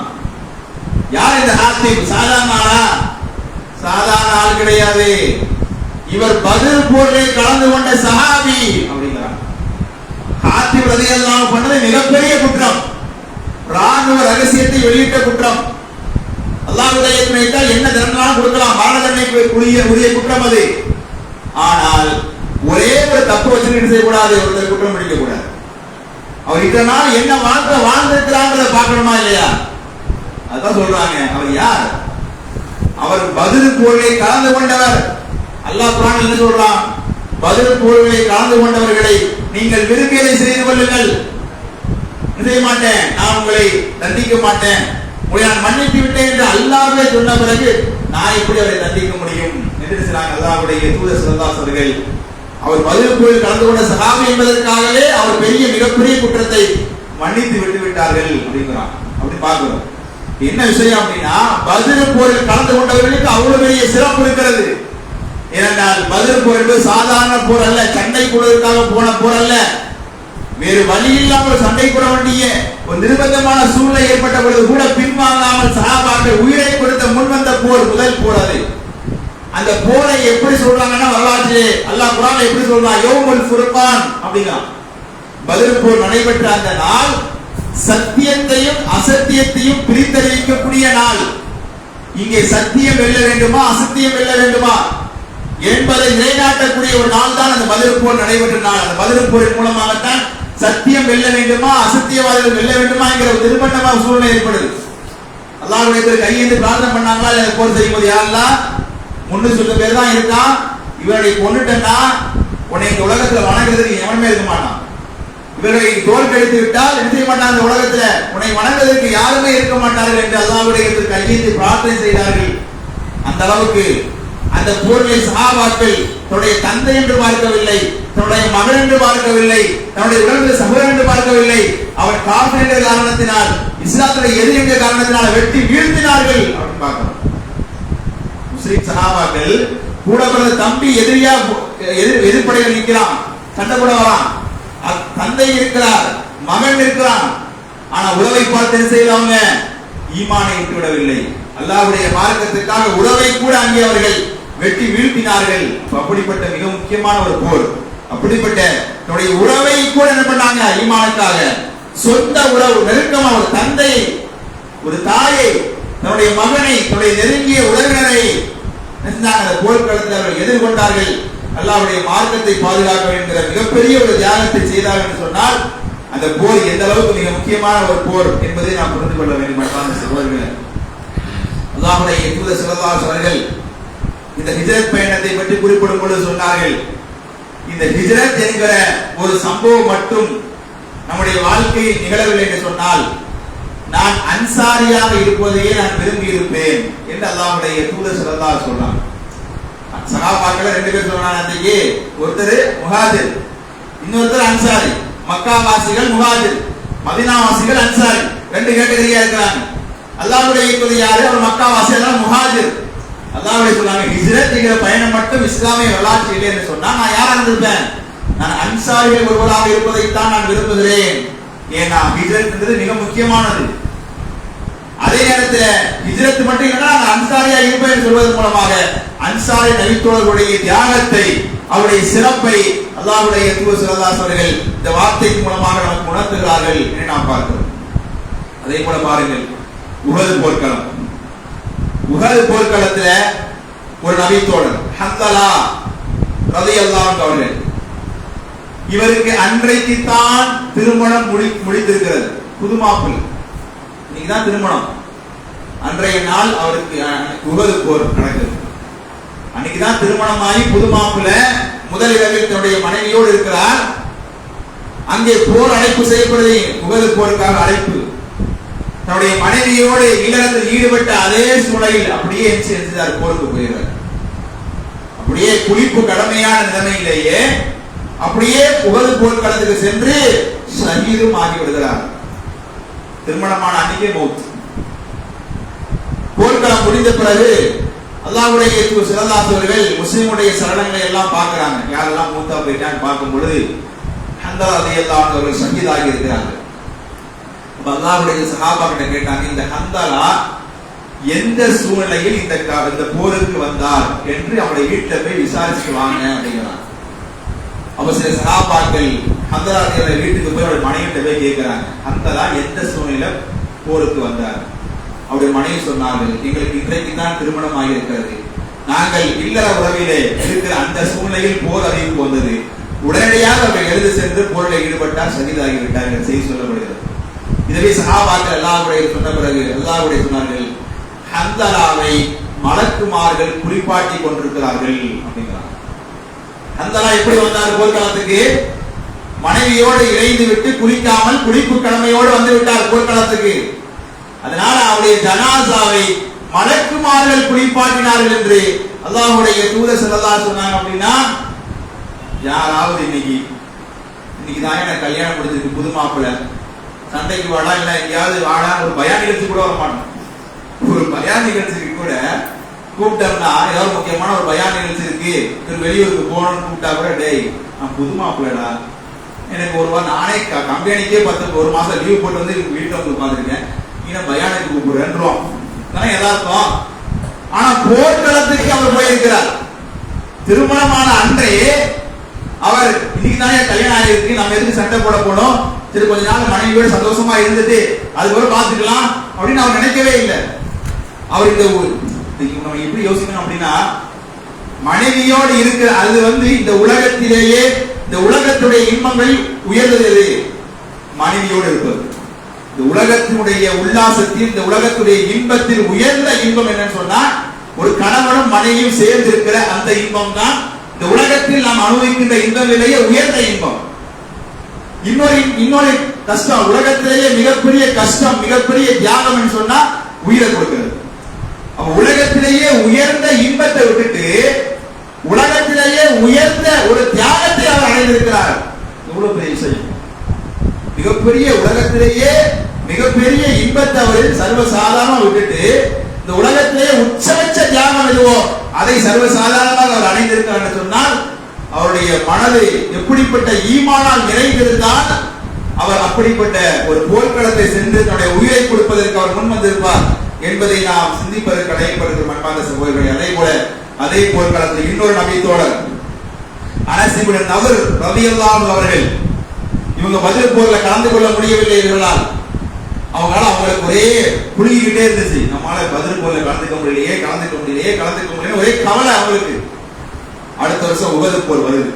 [SPEAKER 2] யார் இந்த ஹாத்திப்? சாதாரண ஆளா? சாதாரண ஆள் கிடையாது. இவர் பத்ர் போரிலே கலந்து கொண்ட சஹாபி அப்படிங்கிறார். ஹாத்திப் ரலியல்லாஹு அன்ஹு பண்ணது மிகப்பெரிய குற்றம், ராணுவ ரகசியத்தை வெளியிட்ட குற்றம். அல்லாஹ்வுடைய துணையால் என்ன தண்டனை கொடுக்கலாம், மரண தண்டனைக்கு உரிய குற்றம் அது. ஆனால் ஒரே ஒரு தப்பு வச்சு செய்யக்கூடாது, ஒருத்தர் குற்றம் பிடிக்க கூடாது. அவர் இதனால் என்ன வாழ்க்கை வாழ்ந்திருக்கிறாங்கிறத பார்க்கணுமா இல்லையா? அதான் சொல்றாங்க. அவர் யார்? அவர் பத்ர் போரிலே கலந்து கொண்டவர். அல்லாஹ் குர்ஆனில் என்ன சொல்றான்? பத்ர் போரிலே கலந்து கொண்டவர்களை நீங்கள் விரும்பியதை செய்து கொள்ளுங்கள், செய்ய மாட்டேன், நான் உங்களை தண்டிக்க மாட்டேன், உங்களை நான் மன்னித்து விட்டேன் என்று அல்லாஹ்வே சொன்ன பிறகு நான் எப்படி அவரை தண்டிக்க முடியும் என்று சொன்னாங்க அல்லாஹ்வுடைய தூதர் ஸல்லல்லாஹு அலைஹி வஸல்லம். அவர் பத்ர் போரில் கலந்து கொண்ட சஹாபி என்பதற்காகவே அவர் பெரிய மிகப்பெரிய குற்றத்தை மன்னித்து விட்டு விட்டார்கள் அப்படிங்கிறான். அப்படி பார்க்கிறோம். என்ன விஷயம் அப்படின்னா, பத்ர் போரில் கலந்து கொண்டவர்களுக்கு அவ்வளவு பெரிய சிறப்பு இருக்கிறது. ஏனென்றால் பத்ர் போர் என்பது சாதாரண போர் அல்ல, சண்டை போடுவதற்காக போன போர் அல்ல. வேறு வழி இல்லாமல் சண்டை போட வேண்டிய ஒரு நிர்பந்தமான சூழ்நிலை ஏற்பட்ட பொழுது கூட பின்வாங்காமல் சஹாபாக்கள் உயிரை கொடுத்த முன்வந்த போர் முதல் போர் அது. அந்த போரை எப்படி சொல்றாங்கன்னா, வரலாற்றிலே அல்லாஹ் குர்ஆன்ல எப்படி சொல்றான்? யௌமுல் ஃபுர்கான் அப்படிங்கிறான். பத்ர் போர் நடைபெற்ற அந்த நாள் சத்தியத்தையும் அசத்தியத்தையும் பிரித்தறிவிக்கக்கூடிய நாள். இங்கே சத்தியம் வெல்ல வேண்டுமா, அசத்தியம் வெல்ல வேண்டுமா என்பதை நிலைநாட்டக்கூடிய ஒரு நாள் தான் அந்த பத்ர் போர் நடைபெற்ற நாள். அந்த பத்ர் போரின் மூலமாகத்தான் சத்தியம் வெல்ல வேண்டுமா, அசத்தியவாதிகள் வெல்ல வேண்டுமா என்கிற ஒரு நிர்பந்தமான சூழ்நிலை ஏற்படுது. அல்லாஹ்வுடைய கையேந்தி பிரார்த்தனை பண்ணாங்களா இல்ல? போர் செய்யும்போது யா அல்லாஹ், 300 பேர் தான் இருக்கான், இவரை கொன்னுட்டேன்னா உன்னை இந்த உலகத்துல வணங்குறதுக்கு எவனுமே இருக்க மாட்டான். இவர்களை தோற்கடித்து விட்டால் என்ன செய்ய மாட்டான்? இந்த உலகத்துல உன்னை வணங்குவதற்கு யாருமே இருக்க மாட்டார்கள் என்று அல்லாஹ்வுடைய கையேந்தி பிரார்த்தனை செய்தார்கள். அந்த அளவுக்கு அந்த போரிலே சஹாபாக்கள் தன்னுடைய தந்தை என்று பார்க்கவில்லை, தன்னுடைய மகன் என்று பார்க்கவில்லை, தன்னுடைய உடல் சகோதரன் என்று பார்க்கவில்லை. அவன் காஃபிர் என்ற காரணத்தினால், இஸ்லாத்துடைய எதிரி என்ற காரணத்தினால் வெட்டி வீழ்த்தினார்கள் அப்படின்னு பார்க்கிறோம். முஸ்லிம் சஹாபாக்கள் கூட பிறந்த தம்பி எதிரியா எதிர்ப்படையில் நிற்கிறான், சண்டை போட வரான், தந்தை இருக்கிறார், மகன் இருக்கிறான். ஆனா உறவை பார்த்து என்ன செய்யறவங்க? ஈமானை விட்டு விடவில்லை. அல்லாஹ்வுடைய மார்க்கத்துக்காக உறவை கூட அங்கே அவர்கள் வெட்டி வீழ்த்தினார்கள். அப்படிப்பட்ட மிக முக்கியமான ஒரு போர். அப்படிப்பட்ட தன்னுடைய உறவை கூட என்ன பண்ணாங்க? ஈமானுக்காக சொந்த உறவு, நெருக்கமா ஒரு தந்தையை, ஒரு தாயை, தன்னுடைய மகனை, தன்னுடைய நெருங்கிய உறவினரை அந்த போர்க்களத்தில் அவர்கள் எதிர்கொண்டார்கள். அல்லாஹ்வுடைய மார்க்கத்தை பாதுகாக்க என்கிற மிகப்பெரிய ஒரு தியாகத்தை செய்தார்கள் என்று சொன்னால் அந்த போர் எந்த அளவுக்கு மிக முக்கியமான ஒரு போர் என்பதை நாம் புரிந்து கொள்ள வேண்டும். சகோதரர்களே, அல்லாஹ்வுடைய தூதர் ஸல்லல்லாஹு அலைஹி வஸல்லம் இந்த ஹிஜ்ரத் பயணத்தை பற்றி குறிப்பிடும் பொழுது சொன்னார்கள், இந்த ஹிஜ்ரத் என்கிற ஒரு சம்பவம் மட்டும் நம்முடைய வாழ்க்கையில் நிகழவில்லை என்று சொன்னால் நான் அன்சாரியாக இருப்பதையே நான் விரும்பி இருப்பேன் என்று அல்லாஹ்வுடைய தூதர் ஸல்லல்லாஹு அலைஹி வஸல்லம் சொல்றாங்க. சஹாபாக்கள் 2 பேர் சொன்னாங்க. அன்றைக்கு ஒருத்தர் முஹாஜிர், இன்னொருத்தர் அன்சாரி. மக்கா வாசிகள் முஹாஜிர், மதீனா வாசிகள் அன்சாரி, 2 கேட்டகரியா இருக்கிறாங்க. அல்லாஹ்வுடைய தூதர் யாரு? அவர் மக்கா வாசி, அதனால முஹாஜிர். அல்லாஹ்வுடைய சொன்னாங்க, ஹிஜ்ரத் என்கிற பயணம் மட்டும் இஸ்லாமிய வரலாற்று இல்லை என்று சொன்னா நான் யாரா இருந்திருப்பேன்? நான் அன்சாரிகள் ஒருவராக இருப்பதைத்தான் நான் விரும்புகிறேன். ஏன்னா ஹிஜ்ரத் என்பது மிக முக்கியமானது. அதே நேரத்தில் ஹிஜ்ரத் மட்டும் இல்லைன்னா நான் அன்சாரியா இருப்பேன் சொல்வதன் மூலமாக அன்சாரி நபித்தோழர்களுடைய தியாகத்தை, அவருடைய சிறப்பை அல்லாஹ்வுடைய தூதர் ஸல்லல்லாஹு அலைஹி வஸல்லம் இந்த வார்த்தையின் மூலமாக நமக்கு உணர்த்துகிறார்கள் என்று நாம் பார்க்கிறோம். அதே போல பாருங்கள், உஹது போர்க்களம். உஹது போர்க்களத்துல ஒரு நபித்தோழர் ஹந்தலா ரலியல்லாஹு அன்ஹு அவர்கள். இவருக்கு அன்றைக்குத்தான் திருமணம் முடித்திருக்கிறது. புது மாப்பிள்ளை, இன்னைக்கு தான் திருமணம். அன்றைய நாள் அவருக்கு உஹது போர் நடக்குது. அன்னைக்கு தான் திருமணமாகி புது மாப்பிள்ளை முதல் இரவில் தன்னுடைய மனைவியோடு இருக்கிறார். அங்கே போர் அழைப்பு செய்யப்படுது, உஹது போருக்காக அழைப்பு. தன்னுடைய மனைவியோடு இல்லறத்தில் ஈடுபட்ட அதே சூழலில் அப்படியே செஞ்சார், போருக்கு போயிடுறார். அப்படியே குளிப்பு கடமையான நிலைமையிலேயே அப்படியே உஹது போர்க்களத்துக்கு சென்று ஷஹீதும் ஆகிவிடுகிறார். திருமணமான அன்னைக்கே மௌத். போர்க்களம் முடிந்த பிறகு அல்லாஹ்வுடைய சிறந்தாசவர்கள் முஸ்லிமுடைய சரணங்களை எல்லாம் பார்க்கிறாங்க. யாரெல்லாம் மூத்தா போயிட்டான்னு பார்க்கும் பொழுது ஹந்தலா ரலியல்லாஹு அன்ஹு அவர்கள் ஷஹீதாகி இருக்கிறார்கள். அல்லாஹ்வுடைய சஹாபாக்கிட்ட கேட்டாங்க, இந்த ஹந்தலா எந்த சூழ்நிலையில் இந்த போருக்கு வந்தார் என்று அவருடைய வீட்டில் போய் விசாரிச்சுட்டு வாங்க அப்படிங்கிறாங்க. அப்ப சில சஹாபாக்கள் ஹந்தலா வீட்டுக்கு போய் அவருடைய மனைவிட்ட போய் கேட்கிறாங்க, ஹந்தலா எந்த சூழ்நிலை போருக்கு வந்தார்? அவருடைய மனைவி சொன்னார்கள், எங்களுக்கு இன்றைக்கு தான் திருமணம் ஆகியிருக்கிறது. நாங்கள் இல்லற உறவிலே இருக்கிற அந்த சூழ்நிலையில் போர் அறிவிப்பு வந்தது. உடனடியாக அவர்கள் எழுந்து சென்று போரில் ஈடுபட்டார், ஷஹீதாகிவிட்டார்கள் செய்தி சொல்லப்படுகிறது. இதுவே சஹாபாக்கள் அல்லாஹ்வுடைய சொன்ன பிறகு அல்லாஹ்வுடைய சொன்னார்கள், ஹந்தலாவை மலக்குமார்கள் குளிப்பாட்டி கொண்டிருக்கிறார்கள் அப்படிங்கிறாங்க. ஹந்தலா எப்படி வந்தார் போர்க்களத்துக்கு? மனைவியோடு இணைந்து விட்டு குளிக்காமல் குளிப்பு கடமையோடு வந்து விட்டார் போர்க்களத்துக்கு. அதனால அவருடைய ஜனாசாவை மலக்குமார்கள் குளிப்பாட்டினார்கள் என்று அல்லாஹ்வுடைய தூதர் ஸல்லல்லாஹு அலைஹி சொன்னாங்க. அப்படின்னா யாராவது இன்னைக்கு தான் எனக்கு கல்யாணம் முடிஞ்சிருக்கு, புது மாப்பிள்ளை, சண்டைக்கு வாடா இல்ல எங்கேயாவது வாடா, ஒரு பயான் நிகழ்ச்சி கூட வர மாட்டோம். ஒரு பயான் நிகழ்ச்சிக்கு கூட கூப்பிட்டோம்னா, ஏதாவது முக்கியமான ஒரு பயான் நிகழ்ச்சி இருக்கு, வெளியூருக்கு போகணும்னு கூப்பிட்டா கூட, டேய் நான் புது மாப்பிள்ளடா, எனக்கு ஒரு வாரம் நானே கம்பெனிக்கே 1 மாசம் லீவ் போட்டு வந்து வீட்டில் வந்து உட்காந்துருக்கேன், இன்னும் பயானுக்கு கூப்பிடுறேன்றோம். எதார்த்தம். ஆனா போர்க்களத்துக்கு அவர் போயிருக்கிறார். திருமணமான அன்றே அவர் இன்னைக்கு தானே கல்யாணம் ஆயிருக்கு, நம்ம எதுக்கு சண்டை போட போனோம், சரி கொஞ்ச நாள் மனைவியோட சந்தோஷமா இருந்துட்டு அதுக்கப்புறம் பார்த்துக்கலாம் அப்படின்னு அவர் நினைக்கவே இல்லை. அவர் இந்த நம்ம எப்படி யோசிக்கணும் அப்படின்னா, மனைவியோடு இருக்கிற அது இந்த உலகத்திலேயே இந்த உலகத்துடைய இன்பங்கள் உயர்ந்தது மனைவியோடு இருப்பது. இந்த உலகத்தினுடைய உல்லாசத்தில் இந்த உலகத்துடைய இன்பத்தில் உயர்ந்த இன்பம் என்னன்னு சொன்னா, ஒரு கணவனும் மனைவியும் சேர்ந்து இருக்கிற அந்த இன்பம் தான் இந்த உலகத்தில் நாம் அனுபவிக்கின்ற இன்பங்களிலேயே உயர்ந்த இன்பம். இன்னொரு கஷ்டம், உலகத்திலேயே மிகப்பெரிய கஷ்டம், மிகப்பெரிய தியாகம் என்று சொன்னா உயிரை கொடுக்கிறது. அப்ப உலகத்திலேயே உயர்ந்த இன்பத்தை விட்டுட்டு உலகத்திலேயே உயர்ந்த ஒரு தியாகத்தை அவர் அடைந்திருக்கிறார். எவ்வளவு பெரிய விஷயம்! மிகப்பெரிய உலகத்திலேயே மிகப்பெரிய இன்பத்தை அவர் சர்வசாதாரணமா விட்டுட்டு இந்த உலகத்திலேயே உச்சபட்ச தியாகம் எதுவோ அதை சர்வசாதாரணமாக அவர் அடைந்திருக்கிறார் என்று சொன்னால், அவருடைய மனது எப்படிப்பட்ட ஈமானால் நிறைந்திருந்தால் அவர் அப்படிப்பட்ட ஒரு போர்க்களத்தை சென்று தன்னுடைய உயிரை கொடுப்பதற்கு அவர் முன் வந்திருப்பார் என்பதை நாம் சிந்திப்பதற்கு அடையப்படுகிற மன்பார்ந்த சகோதரர்களே. அதே போர்க்களத்தில் இன்னொரு நபித்தோழர் அனஸ் இப்னு நதர் ரலியல்லாஹு அன்ஹு அவர்கள், இவங்க பதில் போர்ல கலந்து கொள்ள முடியவில்லை என்றால் அவங்களுக்கு ஒரே புழுகிக்கிட்டே இருந்துச்சு, நம்மளால பதில் போர்ல கலந்துக்க முடியலையே ஒரே கவலை அவங்களுக்கு. அடுத்த வருஷம் உஹது போர் வருது.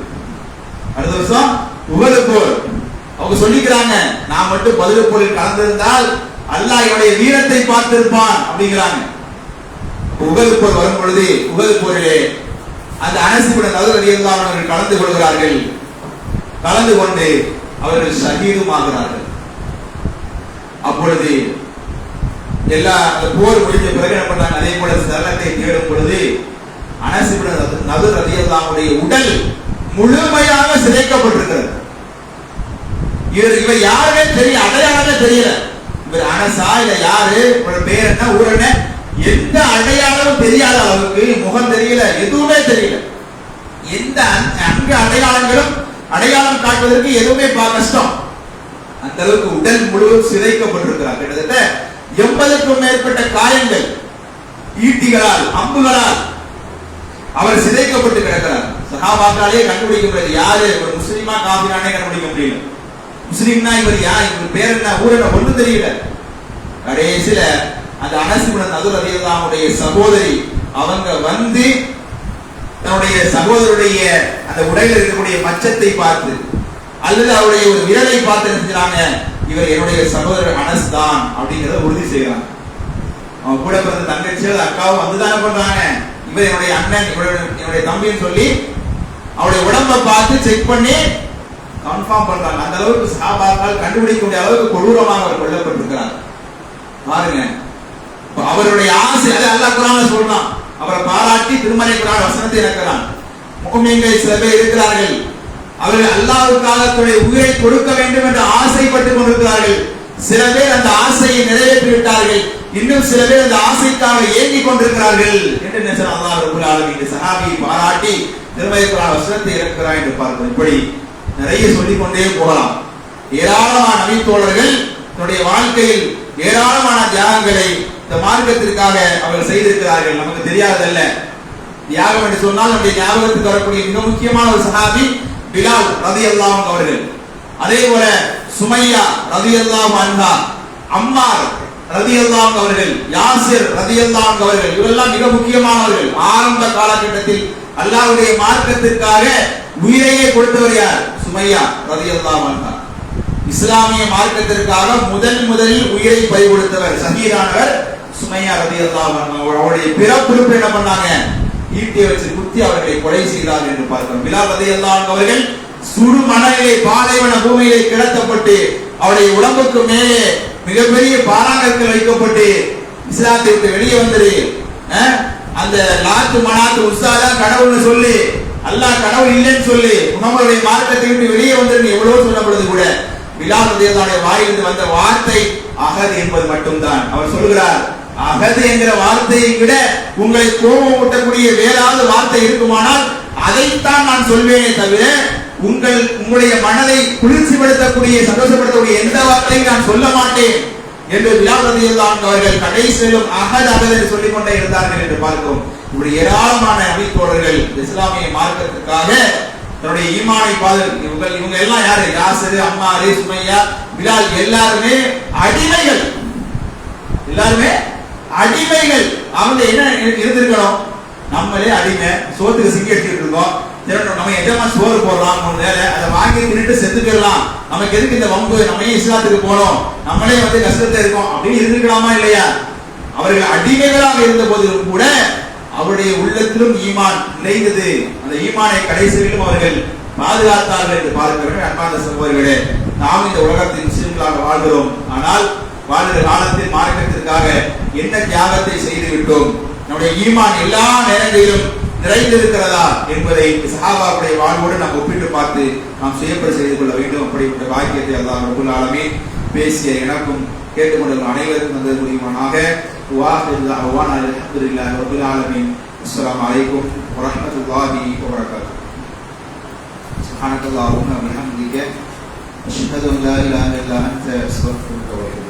[SPEAKER 2] அடுத்த வருஷம் உஹது போர். அவங்க சொல்லிக்கிறாங்க, நான் மட்டும் பதில் போரில் கலந்திருந்தால் அல்லாஹ் என்னுடைய வீரத்தை பார்த்திருப்பான் அப்படிங்கிறாங்க. உஹது போர் வரும் பொழுது உஹது போரிலே அந்த அனஸ் இப்னு நதர் ரலியல்லாஹு அன்ஹு அவர்கள் கலந்து கொள்கிறார்கள். கலந்து கொண்டு அவர்கள் ஷஹீதும் ஆகிறார்கள். அப்பொழுது எல்லா போர் முடிஞ்ச பிறகு என்ன பண்றாங்க, அதே போல சரணத்தை தேடும் பொழுது அனஸ் இப்னு நதர் ரலியல்லாஹு அன்ஹுடைய உடல் முழுமையாக சிதைக்கப்பட்டிருக்கிறது. இவர் யாருமே தெரியல, அடையாளமே தெரியல. இவர் அனஸா இல்ல யாரு, இவரோட பேர் என்ன, ஊர் என்ன, எந்த அடையாளமும் தெரியாத அளவுக்கு, முகம் தெரியல, எதுவுமே தெரியல. எந்த அங்க அடையாளம் காட்டுவதற்கு எதுவுமே கஷ்டம். அந்த அளவுக்கு உடல் முழுவதும் சிதைக்கப்பட்டிருக்கிறார். கிட்டத்தட்ட 80க்கும் மேற்பட்ட காயங்கள், ஈட்டிகளால், அம்புகளால் அவர் சிதைக்கப்பட்டு கிடக்கிறார். சஹாபாக்களே கண்டுபிடிக்க முடியாது, யாரு ஒரு முஸ்லிமா காபிரானே கண்டுபிடிக்க முடியல. முஸ்லிம்னா இவர் யார், இவர் பேர் என்ன, ஊர் என்ன, ஒன்றும் தெரியல. கடைசியில அந்த அனஸ் இப்னு நதர் ரலியல்லாஹு அன்ஹுடைய சகோதரி அவங்க வந்து தன்னுடைய சகோதரருடைய அந்த உடையில் இருக்கக்கூடிய மச்சத்தை பார்த்து அல்லது அவருடைய ஒரு விரலை பார்த்து நினைச்சாங்க, இவர் என்னுடைய சகோதரர் அனஸ் தான் அப்படிங்கறத உறுதி செய்யறாங்க. அவன் கூட பிறந்த தங்கச்சியும் அக்காவும் வந்துதானே பண்றாங்க, இவர் என்னுடைய அண்ணன், என்னுடைய தம்பின்னு சொல்லி அவருடைய உடம்பை பார்த்து செக் பண்ணி கன்ஃபார்ம் பண்றாங்க. அந்த அளவுக்கு சஹாபாக்கள் கண்டுபிடிக்கக்கூடிய அளவுக்கு கொடூரமாக அவர் கொல்லப்பட்டிருக்கிறார். பாருங்க, அவருடைய ஆசை அது அல்லாஹ் குர்ஆன்ல சொல்றான். அவரை பாராட்டி திருமறை குர்ஆன் வசனத்தை இறக்குறான். முஃமின்கள் சில பேர் இருக்கிறார்கள், அவர்கள் அல்லாஹ்வுக்காக தன்னுடைய உயிரை கொடுக்க வேண்டும் என்று ஆசைப்பட்டுக் கொண்டிருக்கிறார்கள். சில பேர் அந்த ஆசையை நிறைவேற்றி விட்டார்கள், இன்னும் சில பேர் அந்த ஆசைக்காக ஏங்கிக் கொண்டிருக்கிறார்கள் என்று நினைச்சார். அல்லாஹ் ரப்பல் ஆலமீன் சஹாபியை பாராட்டி திருமறை குர்ஆன் வசனத்தை இறக்குறான் என்று பார்க்கிறோம். இப்படி நிறைய சொல்லிக் கொண்டே போகலாம். ஏராளமான நபி தோழர்கள் தன்னுடைய வாழ்க்கையில் ஏராளமான தியாகங்களை இந்த மார்க்கத்திற்காக அவர்கள் செய்திருக்கிறார்கள். நமக்கு தெரியாதல்ல. தியாகம் என்று சொன்னால் நம்முடைய ஞாபகத்துக்கு வரக்கூடிய மிக முக்கியமான ஒரு சஹாபி பிலால் ரலியல்லாஹு அன்ஹு அவர்கள், அதே போல சுமையா ரலியல்லாஹு அன்ஹா, அம்மார் ரலியல்லாஹு அன்ஹு அவர்கள், யாசிர் ரலியல்லாஹு அன்ஹு அவர்கள், இவரெல்லாம் மிக முக்கியமானவர்கள். ஆரம்ப காலகட்டத்தில் அல்லாஹ்வுடைய மார்க்கத்திற்காக உயிரையே கொடுத்தவர் யார்? சுமையா ரலியல்லாஹு அன்ஹா. இஸ்லாமிய மார்க்கத்திற்காக முதலில் உயிரை பறி கொடுத்தவர், ஷஹீதானவர் சுமையா ரலியல்லாஹு அன்ஹா. அவருடைய பிறப்புறுப்பு என்ன பண்ணாங்க? ஈட்டியை வச்சு குத்தி அவர்களை கொலை செய்தார்கள் என்று பார்க்கிறோம். பிலால் ரலியல்லாஹு அன்ஹு அவர்கள் சுடு மணலிலே பாலைவன பூமியிலே கிடத்தப்பட்டு அவருடைய உடம்புக்கு மேலே மிகப்பெரிய பாறாங்கற்கள் வைக்கப்பட்டு இஸ்லாத்தை விட்டு வெளியே வந்துரு, அந்த லாத்து மனாத்து உஸ்தாதா கடவுள்னு சொல்லி அல்லாஹ் கடவுள் இல்லைன்னு சொல்லி முகமதுடைய மார்க்கத்தை விட்டு வெளியே வந்து எவ்வளவு சொல்லப்படுது கூட பிலால் ரலியல்லாஹு அன்ஹு வாயிலிருந்து வந்த வார்த்தை அஹத் என்பது மட்டும்தான். அவர் சொல்கிறார், அஹத் என்கிற வார்த்தையை விட உங்களை கோபம் ஊட்டக்கூடிய வேறாவது வார்த்தை இருக்குமானால் அதைத்தான் நான் சொல்வேனே தவிர உங்களுடைய மனதை குளிர்ச்சிப்படுத்தக்கூடிய சந்தோஷப்படுத்தக்கூடிய எந்த வார்த்தையும் நான் சொல்ல மாட்டேன் என்று பிலால் ரலியல்லாஹு அன்ஹு அவர்கள் கடைசியிலும் அஹத் என்று சொல்லிக் கொண்டே இருந்தார்கள் என்று பார்க்கிறோம். இப்படி ஏராளமான நபி தோழர்கள் இஸ்லாமிய மார்க்கத்துக்காக தன்னுடைய ஈமானை இவங்க எல்லாம் யாரு? யாசிர், அம்மார், சுமையா, பிலால் எல்லாருமே அடிமைகள். அவங்க என்ன இருந்திருக்கணும்? நம்மளே அடிமை, சோத்துக்கு சிங்கி எடுத்துட்டு இருக்கோம், நம்ம எஜமா சோறு போடலாம், அதை வாங்கி தின்னுட்டு செத்துக்கலாம், நமக்கு எதுக்கு இந்த வம்பு, நம்ம இஸ்லாத்துக்கு போனோம், நம்மளே கஷ்டத்துல இருக்கோம் அப்படின்னு இருந்திருக்கலாமா இல்லையா? அவர்கள் அடிமைகளாக இருந்த போதிலும் கூட அவருடைய உள்ளத்திலும் ஈமான் நிலைந்தது. அந்த ஈமானை கடைசியிலும் அவர்கள் பாதுகாத்தார்கள் என்று பார்க்கிறவர்கள். அன்பார்ந்த சகோதரர்களே, நாம் இந்த உலகத்தில் முஸ்லிம்களாக வாழ்கிறோம். ஆனால் வாழ்கிற காலத்தில் மார்க்கத்திற்காக என்ன தியாகத்தை செய்து விட்டோம்? நம்முடைய ஈமான் எல்லா நேரங்களிலும் நிறைந்திருக்கிறதா என்பதை சஹாபாவுடைய வாழ்வோடு நாம் ஒப்பிட்டு பார்த்து நாம் சுயப்பட செய்து கொள்ள வேண்டும். அப்படிப்பட்ட வாக்கியத்தை அல்லாஹ் ரப்பல் ஆலமீன் பேசிய எனக்கும் கேட்டுக்கொண்ட அனைவருக்கும் வந்தது முடியுமானாக. அல்ஹம்துலில்லாஹி ரப்பில் ஆலமீன். அஸ்ஸலாமு அலைக்கும் வரஹ்மத்துல்லாஹி வபரகாத்துஹு. சுப்ஹானக்கல்லாஹும்ம வ பிஹம்திக அஷ்ஹது அன் லா இலாஹா இல்லா அன்த அஸ்தக்ஃபிருக வ அத்தூபு